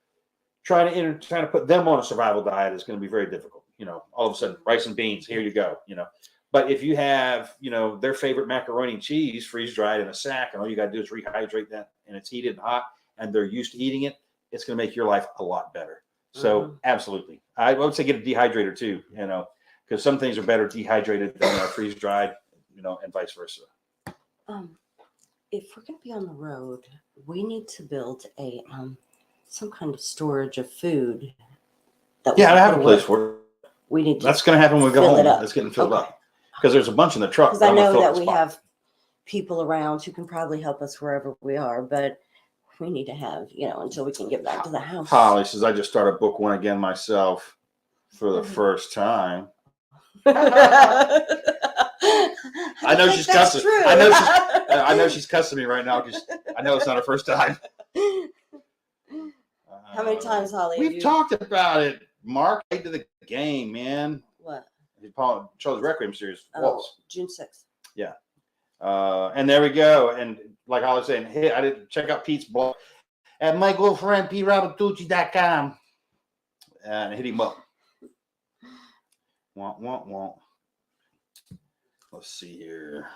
S1: trying to put them on a survival diet is going to be very difficult. All of a sudden, rice and beans, here you go. But if you have, their favorite macaroni and cheese freeze dried in a sack, and all you got to do is rehydrate that, and it's heated and hot, and they're used to eating it, it's going to make your life a lot better. So absolutely, I would say get a dehydrator too. Because some things are better dehydrated than freeze dried, and vice versa.
S2: If we're going to be on the road, we need to build a some kind of storage of food.
S1: I have a place for it.
S2: We need to.
S1: That's going to happen when we go home. It's getting filled up because there's a bunch in the truck.
S2: Because I know that we have people around who can probably help us wherever we are, but we need to have, until we can get back to the house.
S1: Holly says, I just started book one again myself for the first time. I know she's cussing. I know she's cussing me right now because I know it's not her first time.
S2: How many times, Holly?
S1: We've talked about it. Mark, late to the game, man.
S2: What?
S1: Charlie's Requiem series.
S2: June 6th.
S1: Yeah. And there we go. And like I was saying, hey, I didn't check out Pete's blog at my good friend PRobertucci.com and hit him up. Womp. Let's see here.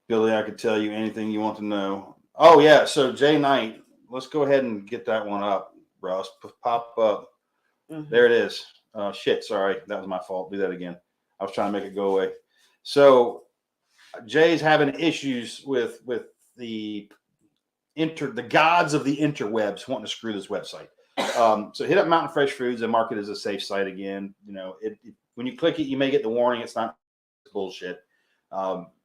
S1: Billy, I could tell you anything you want to know. Oh, yeah. So Jay Knight, let's go ahead and get that one up, Russ. Pop up. There it is. Shit. Sorry. That was my fault. Do that again. I was trying to make it go away. So Jay's having issues with the gods of the interwebs wanting to screw this website. So hit up Mountain Fresh Foods and mark it as a safe site again. When you click it, you may get the warning. It's not bullshit.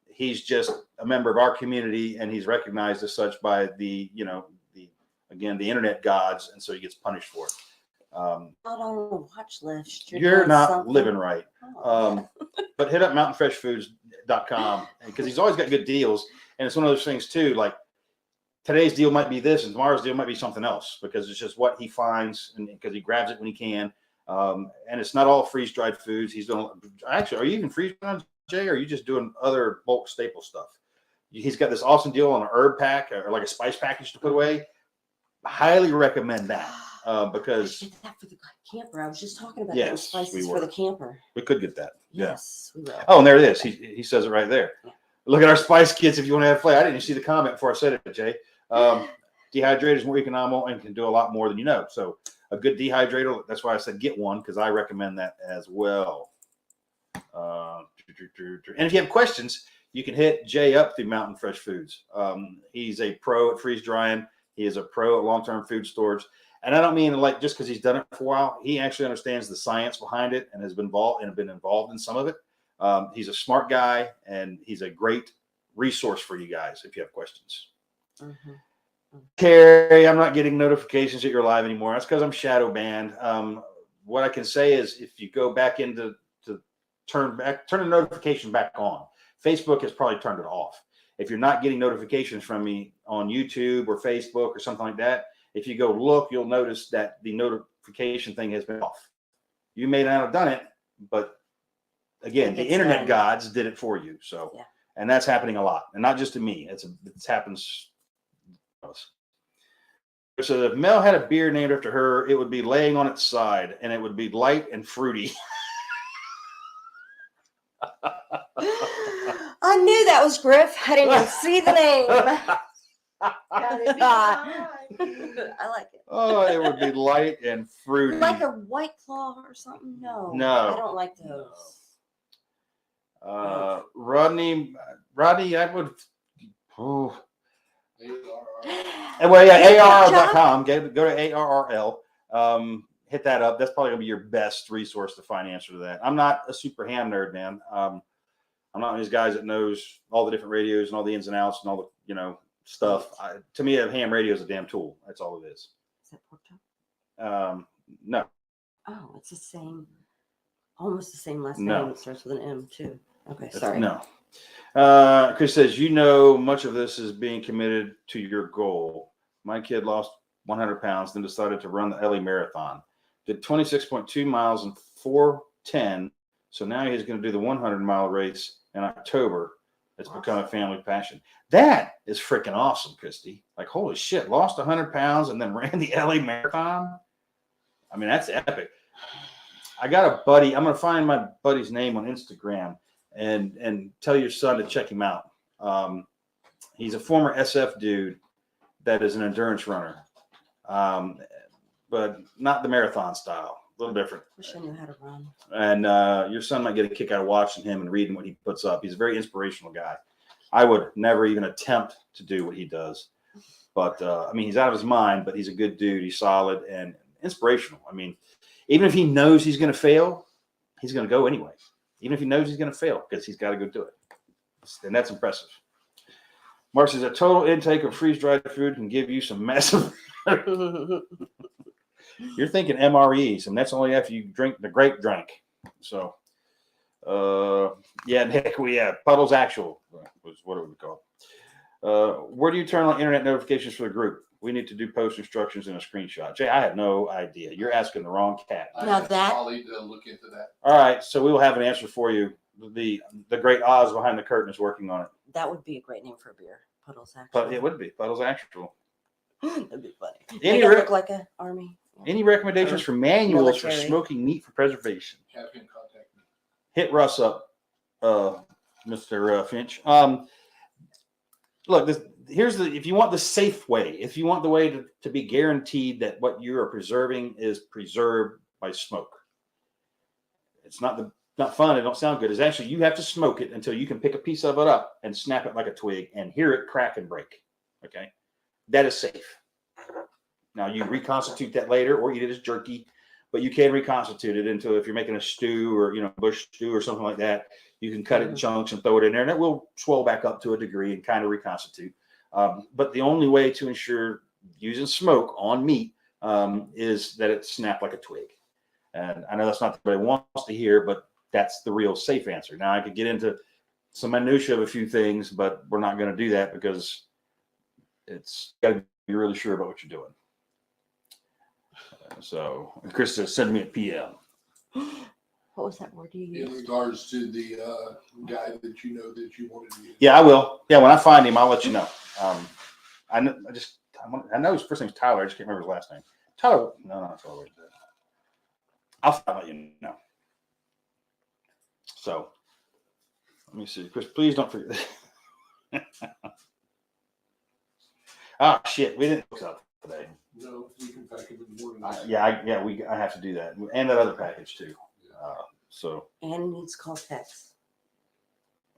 S1: He's just a member of our community, and he's recognized as such by the internet gods, and so he gets punished for it.
S2: Not on the watch list.
S1: You're not living right. But hit up mountainfreshfoods.com because he's always got good deals, and it's one of those things too. Like today's deal might be this, and tomorrow's deal might be something else because it's just what he finds, and because he grabs it when he can. And it's not all freeze dried foods. He's doing actually. Are you even freeze dried, Jay? Or are you just doing other bulk staple stuff? He's got this awesome deal on an herb pack or like a spice package to put away. Highly recommend that. Because
S2: I did that for the camper. I was just talking about
S1: yes,
S2: those spices for the camper.
S1: We could get that.
S2: Yes, we will.
S1: Oh, and there it is. He says it right there. Yeah. Look at our spice kits if you want to have flavor. I didn't even see the comment before I said it, Jay. Dehydrator is more economical and can do a lot more than you know. So a good dehydrator, that's why I said get one because I recommend that as well. And if you have questions, you can hit Jay up through Mountain Fresh Foods. He's a pro at freeze drying. He is a pro at long-term food storage. And I don't mean like just because he's done it for a while. He actually understands the science behind it and has been involved in some of it. He's a smart guy, and he's a great resource for you guys if you have questions. Carrie, I'm not getting notifications that you're live anymore. That's because I'm shadow banned. What I can say is if you go back into turn the notification back on. Facebook has probably turned it off. If you're not getting notifications from me on YouTube or Facebook or something like that, if you go look, you'll notice that the notification thing has been off. You may not have done it, but again, the internet gods did it for you. So, and that's happening a lot, and not just to me. It happens to us. So if Mel had a beer named after her, it would be laying on its side, and it would be light and fruity.
S2: I knew that was Griff. I didn't even see the name. I like it.
S1: Oh, it would be light and fruity.
S2: Like a White Claw or something? No. I don't like those.
S1: Rodney, I would. Oh.
S3: ARR.
S1: Well, yeah, ARR.com. Go to ARRL. Hit that up. That's probably gonna be your best resource to find answer to that. I'm not a super ham nerd, man. I'm not one of these guys that knows all the different radios and all the ins and outs and all the stuff. To me, a ham radio is a damn tool. That's all it is.
S2: Is that pork chop?
S1: No.
S2: Oh, it's the same, almost the same last
S1: No.
S2: name. It starts with an M too. Okay, sorry.
S1: No. Chris says, much of this is being committed to your goal. My kid lost 100 pounds, then decided to run the LA Marathon. Did 26.2 miles in 4:10. So now he's going to do the 100-mile race in October. It's become a family passion. That is freaking awesome, Christy. Like, holy shit, lost 100 pounds and then ran the LA Marathon. I mean, that's epic. I got a buddy. I'm going to find my buddy's name on Instagram and tell your son to check him out. He's a former SF dude that is an endurance runner, but not the marathon style. A little different.
S2: Wish I knew how to run.
S1: And your son might get a kick out of watching him and reading what he puts up. He's a very inspirational guy. I would never even attempt to do what he does. But, I mean, he's out of his mind, but he's a good dude. He's solid and inspirational. I mean, even if he knows he's going to fail, he's going to go anyway. Even if he knows he's going to fail, because he's got to go do it. And that's impressive. Mark says, a total intake of freeze-dried food can give you some massive... You're thinking MREs, and that's only after you drink the grape drink. So, Nick, Puddles Actual was what it would call. Where do you turn on internet notifications for the group? We need to do post instructions in a screenshot. Jay, I have no idea. You're asking the wrong cat.
S2: Now that
S3: Holly to look into that.
S1: All right, so we will have an answer for you. The great Oz behind the curtain is working on it.
S2: that would be a great name for a beer. Puddles Actual.
S1: But it would be Puddles Actual.
S2: That'd be funny.
S1: Any
S2: Make it look like an army.
S1: Any recommendations for manuals for
S2: military.
S1: smoking meat for preservation?
S3: Have him contact me.
S1: Hit Russ up, Mr. Finch. Look, if you want the safe way, if you want the way to be guaranteed that what you are preserving is preserved by smoke. It's not fun. It don't sound good. It's actually, you have to smoke it until you can pick a piece of it up and snap it like a twig and hear it crack and break. Okay. That is safe. Now you reconstitute that later or eat it as jerky, but you can reconstitute it into, if you're making a stew or, bush stew or something like that, you can cut it in chunks and throw it in there and it will swell back up to a degree and kind of reconstitute. But the only way to ensure using smoke on meat is that it snap like a twig. And I know that's not what everybody wants to hear, but that's the real safe answer. Now I could get into some minutia of a few things, but we're not going to do that because it's got to be really sure about what you're doing. So Chris says, send me a PM.
S2: What was that word you used?
S3: In regards to the guy that you know that you wanted to use.
S1: Yeah, I will. Yeah, when I find him, I'll let you know. I know his first name's Tyler. I just can't remember his last name. Tyler. No, that's all right. I'll let you know. So let me see, Chris. Please don't forget. Oh shit, we didn't hook up today.
S3: No, we can pack him in the morning.
S1: I have to do that, and that other package too. So
S2: Annie needs to call Tex.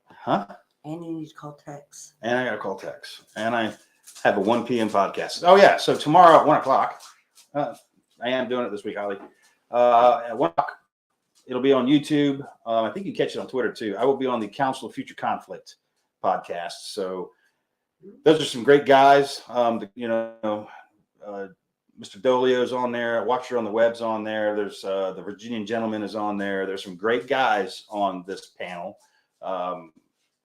S1: Huh?
S2: Annie needs to call Tex.
S1: And I got to call Tex. And I have a 1 p.m. podcast. Oh, yeah. So tomorrow at 1 o'clock, I am doing it this week, Holly. At 1 o'clock, it'll be on YouTube. I think you can catch it on Twitter, too. I will be on the Council of Future Conflict podcast. So those are some great guys. Mr. Dolio's on there. Watcher on the Web's on there. There's the Virginian Gentleman is on there. There's some great guys on this panel.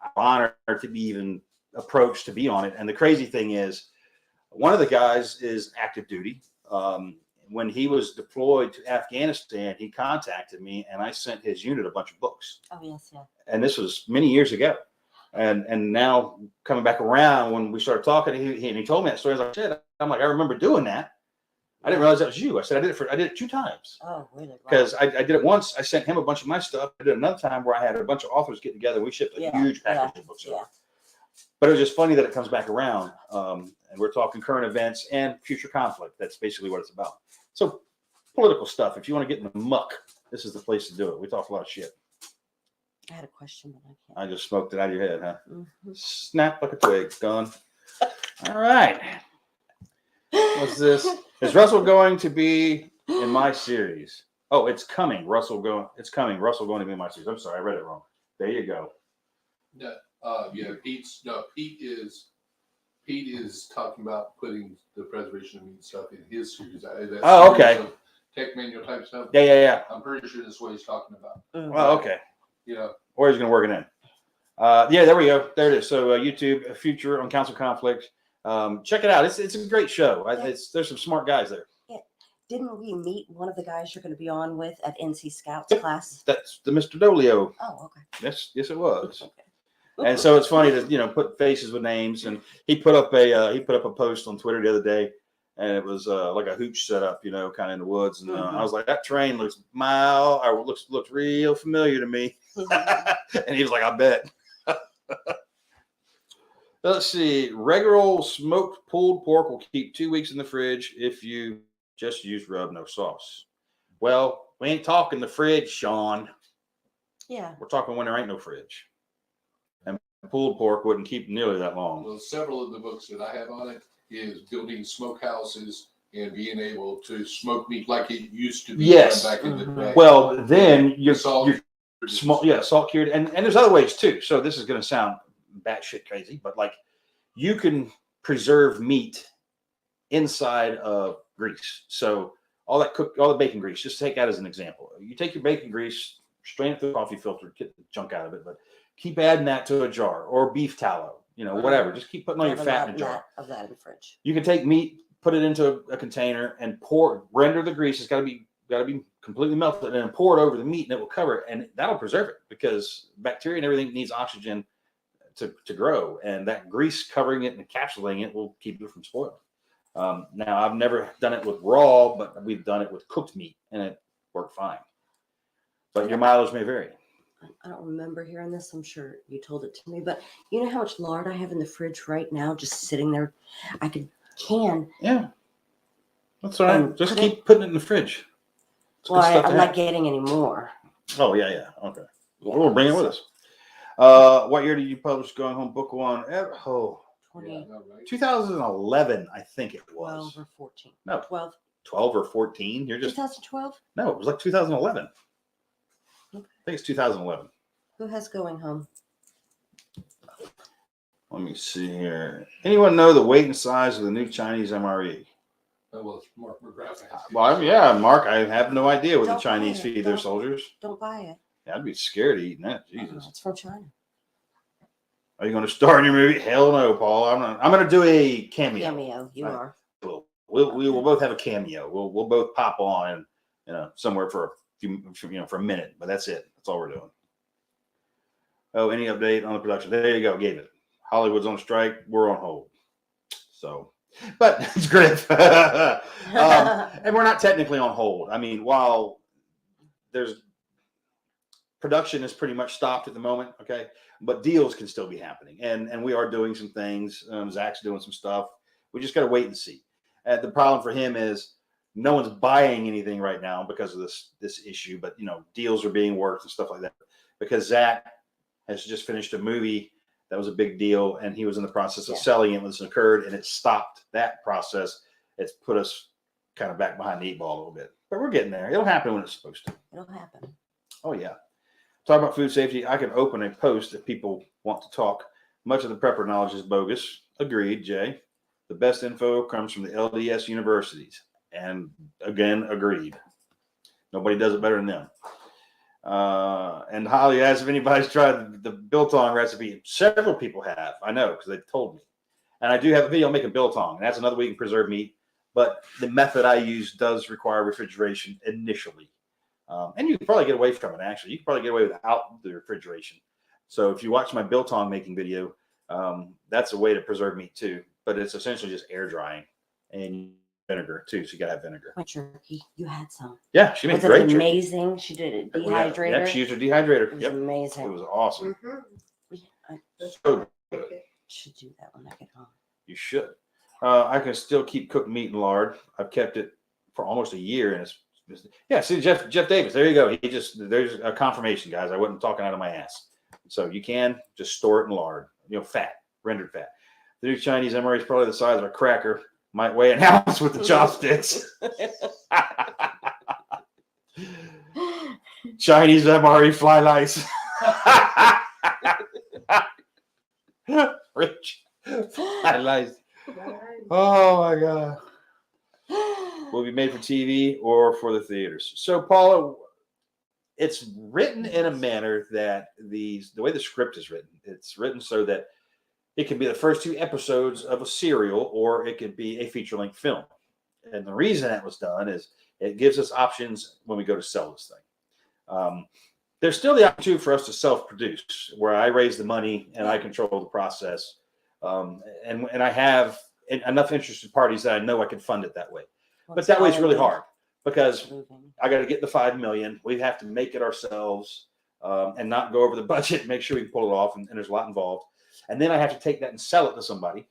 S1: I'm honored to be even approached to be on it. And the crazy thing is, one of the guys is active duty. When he was deployed to Afghanistan, he contacted me, and I sent his unit a bunch of books.
S2: Oh yes, yeah.
S1: And this was many years ago. And now coming back around, when we started talking, he told me that story. I was like, shit. I'm like, I remember doing that. I didn't realize that was you. I said I did it 2 times.
S2: Oh, really?
S1: Because I did it once. I sent him a bunch of my stuff. I did another time where I had a bunch of authors get together. We shipped a huge package of books.
S2: Yeah.
S1: But it was just funny that it comes back around. And we're talking current events and future conflict. That's basically what it's about. So political stuff. If you want to get in the muck, this is the place to do it. We talk a lot of shit.
S2: I had a question, but I can't.
S1: I just smoked it out of your head, huh?
S2: Mm-hmm.
S1: Snap like a twig. Done. All right. What's this? Is Russell going to be in my series? Oh, it's coming. It's coming. Russell going to be in my series. I'm sorry, I read it wrong. There you go.
S3: Pete is talking about putting the preservation of meat stuff in his series.
S1: Okay.
S3: Tech manual type stuff.
S1: Yeah.
S3: I'm pretty sure that's what he's talking about.
S1: Well, okay.
S3: Yeah.
S1: Or he's going to work it in. Yeah, there we go. There it is. So YouTube, a future on council conflict. Check it out. It's a great show. There's some smart guys there.
S2: Yeah. Didn't we meet one of the guys you're going to be on with at NC Scouts class?
S1: That's the Mr. Dolio.
S2: Oh, okay.
S1: Yes, it was.
S2: Okay.
S1: And so it's funny to put faces with names. And he put up a post on Twitter the other day, and it was like a hooch set up, kind of in the woods. And I was like, that train looks looks real familiar to me. And he was like, I bet. Let's see. Regular old smoked pulled pork will keep 2 weeks in the fridge if you just use rub, no sauce. Well, we ain't talking the fridge, Sean.
S2: Yeah.
S1: We're talking when there ain't no fridge. And pulled pork wouldn't keep nearly that long.
S3: Well, several of the books that I have on it is building smokehouses and being able to smoke meat like it used to be done back in the day.
S1: Well, then you're
S3: salt
S1: cured, and there's other ways too. So this is going to sound batshit crazy, but like you can preserve meat inside of grease. So all the bacon grease, just take that as an example. You take your bacon grease, strain it through the coffee filter, get the junk out of it, but keep adding that to a jar or beef tallow, whatever. Just keep putting all your fat in a jar.
S2: Of that in the fridge.
S1: You can take meat, put it into a container, and render the grease. It's got to be completely melted, and then pour it over the meat, and it will cover it, and that'll preserve it because bacteria and everything needs oxygen to grow, and that grease covering it and encapsulating it will keep it from spoiling. Now, I've never done it with raw, but we've done it with cooked meat, and it worked fine. But your mileage may vary.
S2: I don't remember hearing this. I'm sure you told it to me, but you know how much lard I have in the fridge right now, just sitting there. I could can.
S1: Yeah, that's all right. Just keep putting it in the fridge.
S2: Well, I'm not getting any more.
S1: Oh yeah. Okay.
S2: Yeah,
S1: We'll bring it with us. What year did you publish Going Home Book 1? 2011, I think it was.
S2: 12 or 14.
S1: No,
S2: 12.
S1: 12 or 14. You're just
S2: 2012.
S1: No, it was like 2011.
S2: Okay.
S1: I think it's 2011.
S2: Who has Going Home?
S1: Let me see here. Anyone know the weight and size of the new Chinese MRE?
S3: Well, Mark McGrath.
S1: Well, yeah, Mark, I have no idea what the
S2: Don't
S1: Chinese
S2: buy it.
S1: feed their soldiers.
S2: Don't buy it.
S1: Yeah, I'd be scared of eating that. Jesus.
S2: It's from China.
S1: Are you going to star in your movie? Hell no, Paul. I'm going to do a cameo.
S2: Cameo. You are.
S1: We will both have a cameo. We'll both pop on, somewhere for a few, for a minute. But that's it. That's all we're doing. Oh, any update on the production? There you go. Gave it. Hollywood's on strike. We're on hold. So, but it's great. And we're not technically on hold. I mean, while there's production is pretty much stopped at the moment. Okay. But deals can still be happening. And we are doing some things. Zach's doing some stuff. We just got to wait and see. The problem for him is no one's buying anything right now because of this issue. But, deals are being worked and stuff like that. Because Zach has just finished a movie that was a big deal. And he was in the process of selling it when this occurred. And it stopped that process. It's put us kind of back behind the 8 ball a little bit. But we're getting there. It'll happen when it's supposed to.
S2: It'll happen.
S1: Oh, yeah. Talk about food safety. I can open a post if people want to talk. Much of the prepper knowledge is bogus. Agreed, Jay. The best info comes from the LDS universities. And again, agreed. Nobody does it better than them. And Holly asked if anybody's tried the biltong recipe. Several people have. I know because they told me. And I do have a video making biltong. And that's another way you can preserve meat. But the method I use does require refrigeration initially. And you can probably get away from it, actually. You can probably get away without the refrigeration. So if you watch my biltong making video, that's a way to preserve meat too. But it's essentially just air drying and vinegar too. So you got to have vinegar.
S2: My jerky, you had some.
S1: Yeah, she made
S2: Was
S1: great
S2: it
S1: jerky.
S2: amazing? She did a dehydrator.
S1: Yeah, she used her dehydrator.
S2: It was
S1: Yep.
S2: amazing.
S1: It was awesome.
S2: I
S1: So good.
S2: should do that when I get home.
S1: You should. I can still keep cooked meat in lard. I've kept it for almost a year, and it's yeah. See, Jeff Davis. There you go. There's a confirmation, guys. I wasn't talking out of my ass. So you can just store it in lard. Fat, rendered fat. The new Chinese MRE is probably the size of a cracker. Might weigh an ounce with the chopsticks. Chinese MRE fly lice. Rich fly lice. Oh my God. Will be made for TV or for the theaters. So Paula, it's written in a manner that the way the script is written, it's written so that it can be the first 2 episodes of a serial, or it could be a feature-length film. And the reason that was done is it gives us options when we go to sell this thing. There's still the opportunity for us to self-produce, where I raise the money and I control the process. And I have enough interested parties that I know I can fund it that way. But that way it's really hard because I got to get the $5 million. We have to make it ourselves and not go over the budget, make sure we can pull it off. And there's a lot involved. And then I have to take that and sell it to somebody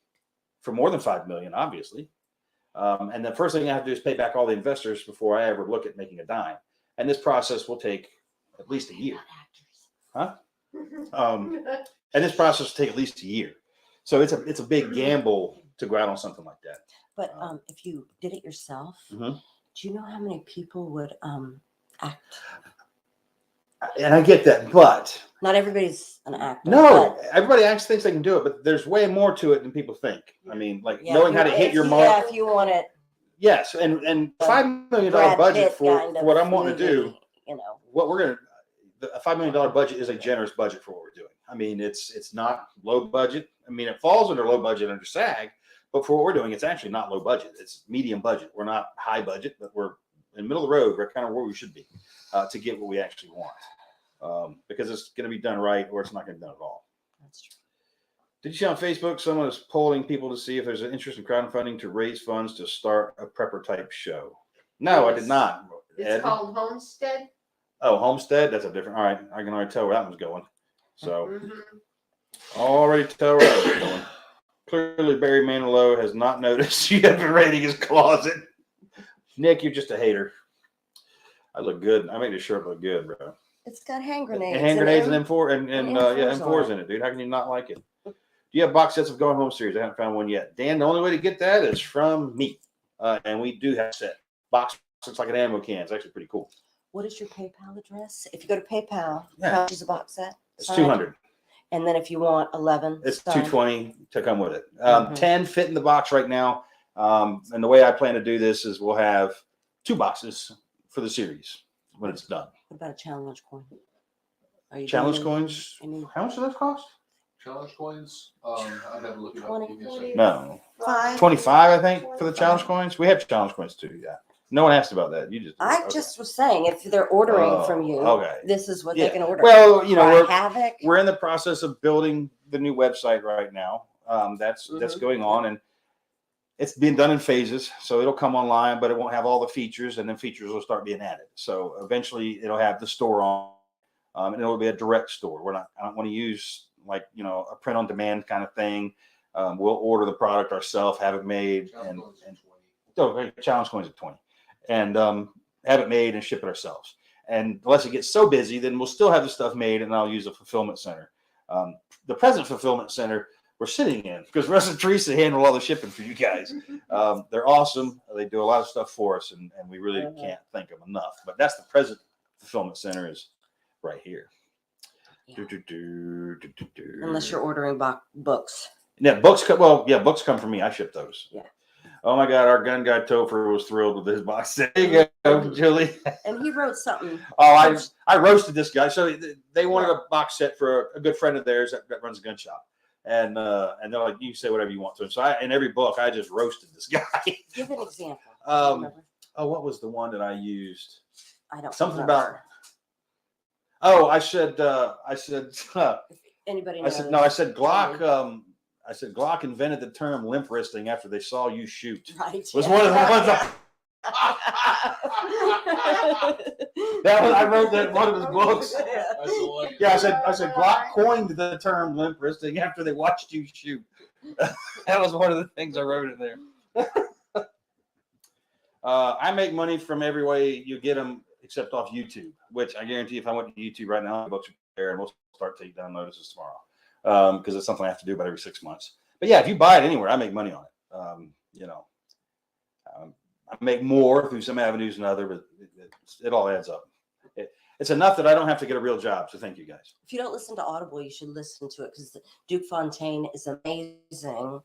S1: for more than $5 million, obviously. And the first thing I have to do is pay back all the investors before I ever look at making a dime. And this process will take at least a year. Huh? And this process will take at least a year. So it's a big gamble to go out on something like that.
S2: But if you did it yourself,
S1: Mm-hmm.
S2: do you know how many people would act?
S1: And I get that, but
S2: Not everybody's an actor.
S1: no, everybody actually thinks they can do it, but there's way more to it than people think. I mean, like knowing how to hit your mark.
S2: Yeah, if you want it.
S1: Yes, and $5 million budget for what I'm wanting to do. What we're gonna, a $5 million budget is a generous budget for what we're doing. I mean, it's not low budget. I mean, it falls under low budget under SAG, but for what we're doing, it's actually not low budget. It's medium budget. We're not high budget, but we're in the middle of the road. We're kind of where we should be to get what we actually want. Because it's going to be done right, or it's not going to be done at all.
S2: That's true.
S1: Did you see on Facebook someone is polling people to see if there's an interest in crowdfunding to raise funds to start a prepper type show? No, I did not.
S4: It's
S1: Ed?
S4: called Homestead.
S1: Oh, Homestead. That's a different. All right, I can already tell where that one's going. So already tell where that one's going. Clearly, Barry Manilow has not noticed you have been raiding his closet. Nick, you're just a hater. I look good. I made this shirt look good, bro.
S2: It's got hand grenades.
S1: Hand grenades and M4 and
S2: M4s
S1: M4s in it, dude. How can you not like it? Do you have box sets of Going Home series? I haven't found one yet. Dan, the only way to get that is from me. And we do have a set. Box looks like an ammo can. It's actually pretty cool.
S2: What is your PayPal address? If you go to PayPal,
S1: Yeah.
S2: how much is a box set?
S1: It's
S2: Signed?
S1: 200.
S2: And then if you want 11,
S1: It's
S2: signed?
S1: 220 to come with it.
S2: Mhm.
S1: 10 fit in the box right now. And the way I plan to do this is we'll have 2 boxes for the series when it's done.
S2: What about a challenge coin? Are you
S1: Challenge
S2: doing
S1: coins.
S2: any-
S1: How much do those cost?
S3: Challenge coins. I'd have to look it up.
S2: 20,
S3: Give me a second.
S1: No.
S4: 5.
S1: 25, I think, for the challenge coins. We have challenge coins too. Yeah. No one asked about that. You just.
S2: I
S1: okay.
S2: just was saying, if they're ordering
S1: Oh,
S2: from you,
S1: okay.
S2: this is what
S1: Yeah.
S2: they can order.
S1: Well, you know,
S2: Buy
S1: we're
S2: Havoc.
S1: we're in the process of building the new website right now. That's going on, and it's being done in phases. So it'll come online, but it won't have all the features, and then features will start being added. So eventually, it'll have the store on, and it'll be a direct store. I don't want to use like a print on demand kind of thing. We'll order the product ourselves, have it made,
S3: Challenge
S1: and
S3: coins at 20.
S1: challenge coins at 20, and have it made and ship it ourselves. And unless it gets so busy, then we'll still have the stuff made, and I'll use a fulfillment center. The present fulfillment center we're sitting in, because Russ and Teresa handle all the shipping for you guys. They're awesome. They do a lot of stuff for us, and we really can't thank them enough. But that's the present fulfillment center is right here.
S2: Yeah. Unless you're ordering books.
S1: Yeah, books come from me. I ship those.
S2: Yeah.
S1: Oh my God, our gun guy Topher was thrilled with his box set. There you go, Julie.
S2: And he wrote something.
S1: Oh, I roasted this guy. So they wanted a box set for a good friend of theirs that runs a gun shop. And they're like, you can say whatever you want to him. So in every book, I just roasted this guy.
S2: Give an example.
S1: What was the one that I used?
S2: I don't
S1: Something
S2: remember.
S1: about. I said.
S2: Anybody
S1: I
S2: knows?
S1: said no. I said Glock. I said Glock invented the term limp wristing after they saw you shoot.
S2: Right.
S1: Was one of the ones. I wrote that in one of his books. Yeah, I said Glock coined the term limp wristing after they watched you shoot. That was one of the things I wrote in there. I make money from every way you get them, except off YouTube, which I guarantee if I went to YouTube right now, the books are there, and we'll start taking down notices tomorrow. Because it's something I have to do about every 6 months. But yeah, if you buy it anywhere, I make money on it. I make more through some avenues than other, but it all adds up. It's enough that I don't have to get a real job. So thank you guys.
S2: If you don't listen to Audible, you should listen to it because Duke Fontaine is amazing.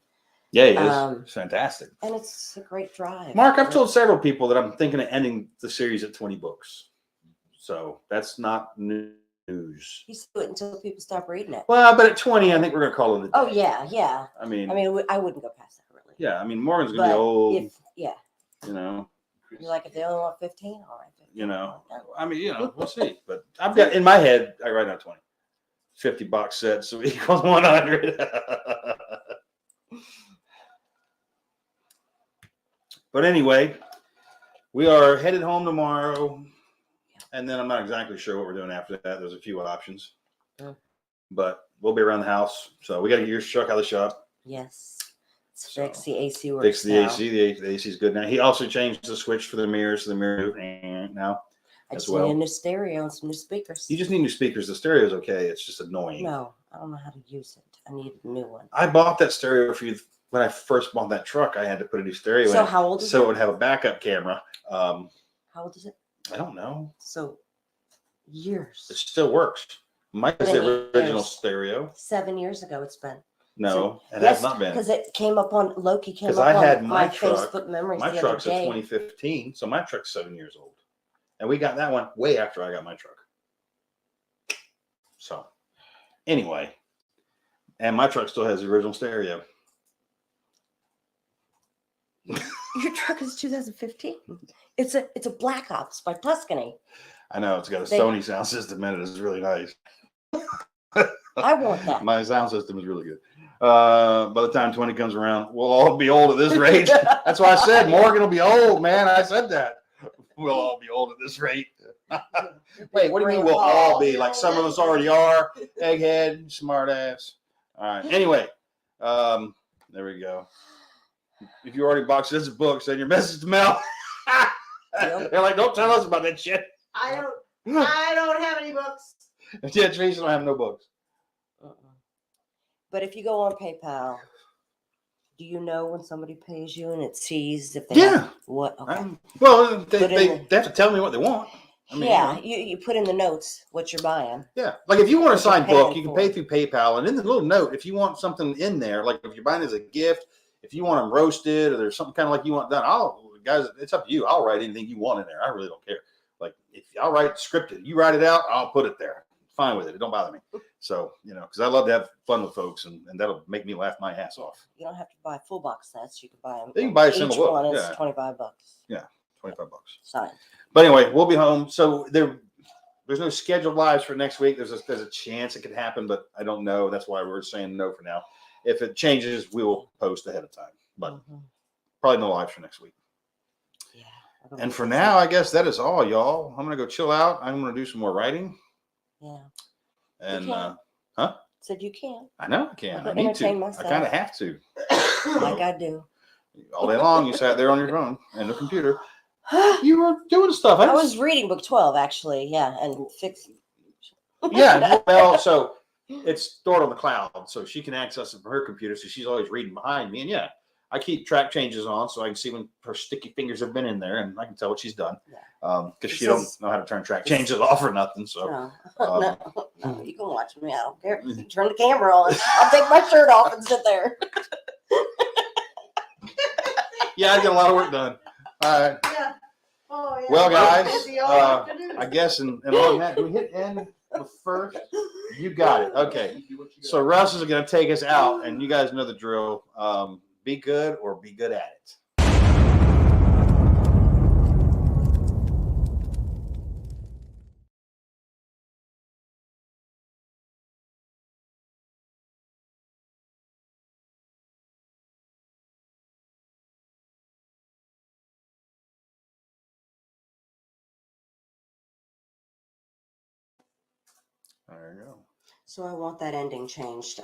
S1: Yeah, he is. It's fantastic.
S2: And it's a great drive.
S1: Mark, I've told several people that I'm thinking of ending the series at 20 books. So that's not news.
S2: You do it until people stop reading it.
S1: Well, but at 20, I think we're going to call it a day.
S2: Oh, yeah.
S1: I mean,
S2: I wouldn't go past that, really.
S1: Yeah, I mean, Morgan's going to be old.
S2: You're like, if they only want 15, all right.
S1: We'll see. But I've got, in my head, I write down 20. 50 box sets, so equals 100. But anyway, we are headed home tomorrow. And then I'm not exactly sure what we're doing after that. There's a few options. But we'll be around the house. So we got to get your truck out of the shop.
S2: Yes. Fix the AC works.
S1: Fix the AC. The AC is good now. He also changed the switch for the mirrors. So the mirror now.
S2: I just need a new stereo and some new speakers.
S1: You just need new speakers. The stereo is okay. It's just annoying.
S2: No, I don't know how to use it. I need a new one.
S1: I bought that stereo for you. When I first bought that truck, I had to put a new stereo in.
S2: So how old is it?
S1: So it would have a backup camera.
S2: How old is it?
S1: I don't know.
S2: So years.
S1: It still works. Mine's the original stereo.
S2: 7 years ago it's been.
S1: No, it has not been.
S2: Because it came up on Loki came up
S1: I had
S2: on
S1: my
S2: truck, Facebook memories.
S1: My truck's a 2015, so my truck's 7 years old. And we got that one way after I got my truck. So anyway. And my truck still has the original stereo.
S2: Your truck is 2015. It's a Black Ops by Tuscany.
S1: I know it's got a Sony sound system in it. It's really nice.
S2: I want that.
S1: My sound system is really good. By the time 20 comes around, we'll all be old at this rate. That's why I said Morgan will be old, man. I said that. We'll all be old at this rate. Wait, what do you mean we'll all be? Like some of us already are. Egghead, smart ass. All right. Anyway, there we go. If you already boxed this book, send your message to Mel. They're like, don't tell us about that shit.
S4: I don't have any books.
S1: Yeah, Teresa don't have no books.
S2: But if you go on PayPal, do you know when somebody pays you and it sees if they have what? Okay.
S1: Well, they have to tell me what they want. I mean,
S2: you put in the notes what you're buying.
S1: Yeah, like if you want a signed book, you can pay through PayPal, and in the little note, if you want something in there, like if you're buying it as a gift, if you want them roasted or there's something kind of like you want done, guys, it's up to you. I'll write anything you want in there. I really don't care. Like if I'll write scripted, you write it out, I'll put it there. Fine with it. It don't bother me. So, because I love to have fun with folks, and that'll make me laugh my ass off.
S2: You don't have to buy full box sets. You can buy them.
S1: You can buy a single book.
S2: Each one is $25.
S1: Yeah, $25.
S2: Signed.
S1: But anyway, we'll be home. So there's no scheduled lives for next week. There's a chance it could happen, but I don't know. That's why we're saying no for now. If it changes, we will post ahead of time. But probably no lives for next week.
S2: Yeah.
S1: And for now, I guess that is all, y'all. I'm gonna go chill out. I'm gonna do some more writing.
S2: Yeah.
S1: And
S2: Said you can.
S1: I know I can. I need to.
S2: Entertain myself.
S1: I kind of have to.
S2: Like I do.
S1: All day long, you sat there on your phone and the computer. You were doing stuff.
S2: I was reading book 12, actually. Yeah, and fixing.
S1: Yeah. Well, so it's stored on the cloud, so she can access it from her computer. So she's always reading behind me, and I keep track changes on so I can see when her sticky fingers have been in there, and I can tell what she's done. Because she don't know how to turn track changes off or nothing. So
S2: no, you can watch me. I don't care. You turn the camera on. I'll take my shirt off and sit there.
S1: Yeah, I got a lot of work done. All right.
S4: Yeah. Oh, yeah.
S1: Well, guys,
S4: Busy all afternoon.
S1: I guess, and on that, do we hit end first? You got it. Okay. So Russ is going to take us out, and you guys know the drill. Be good or be good at it. There you go.
S2: So I want that ending changed.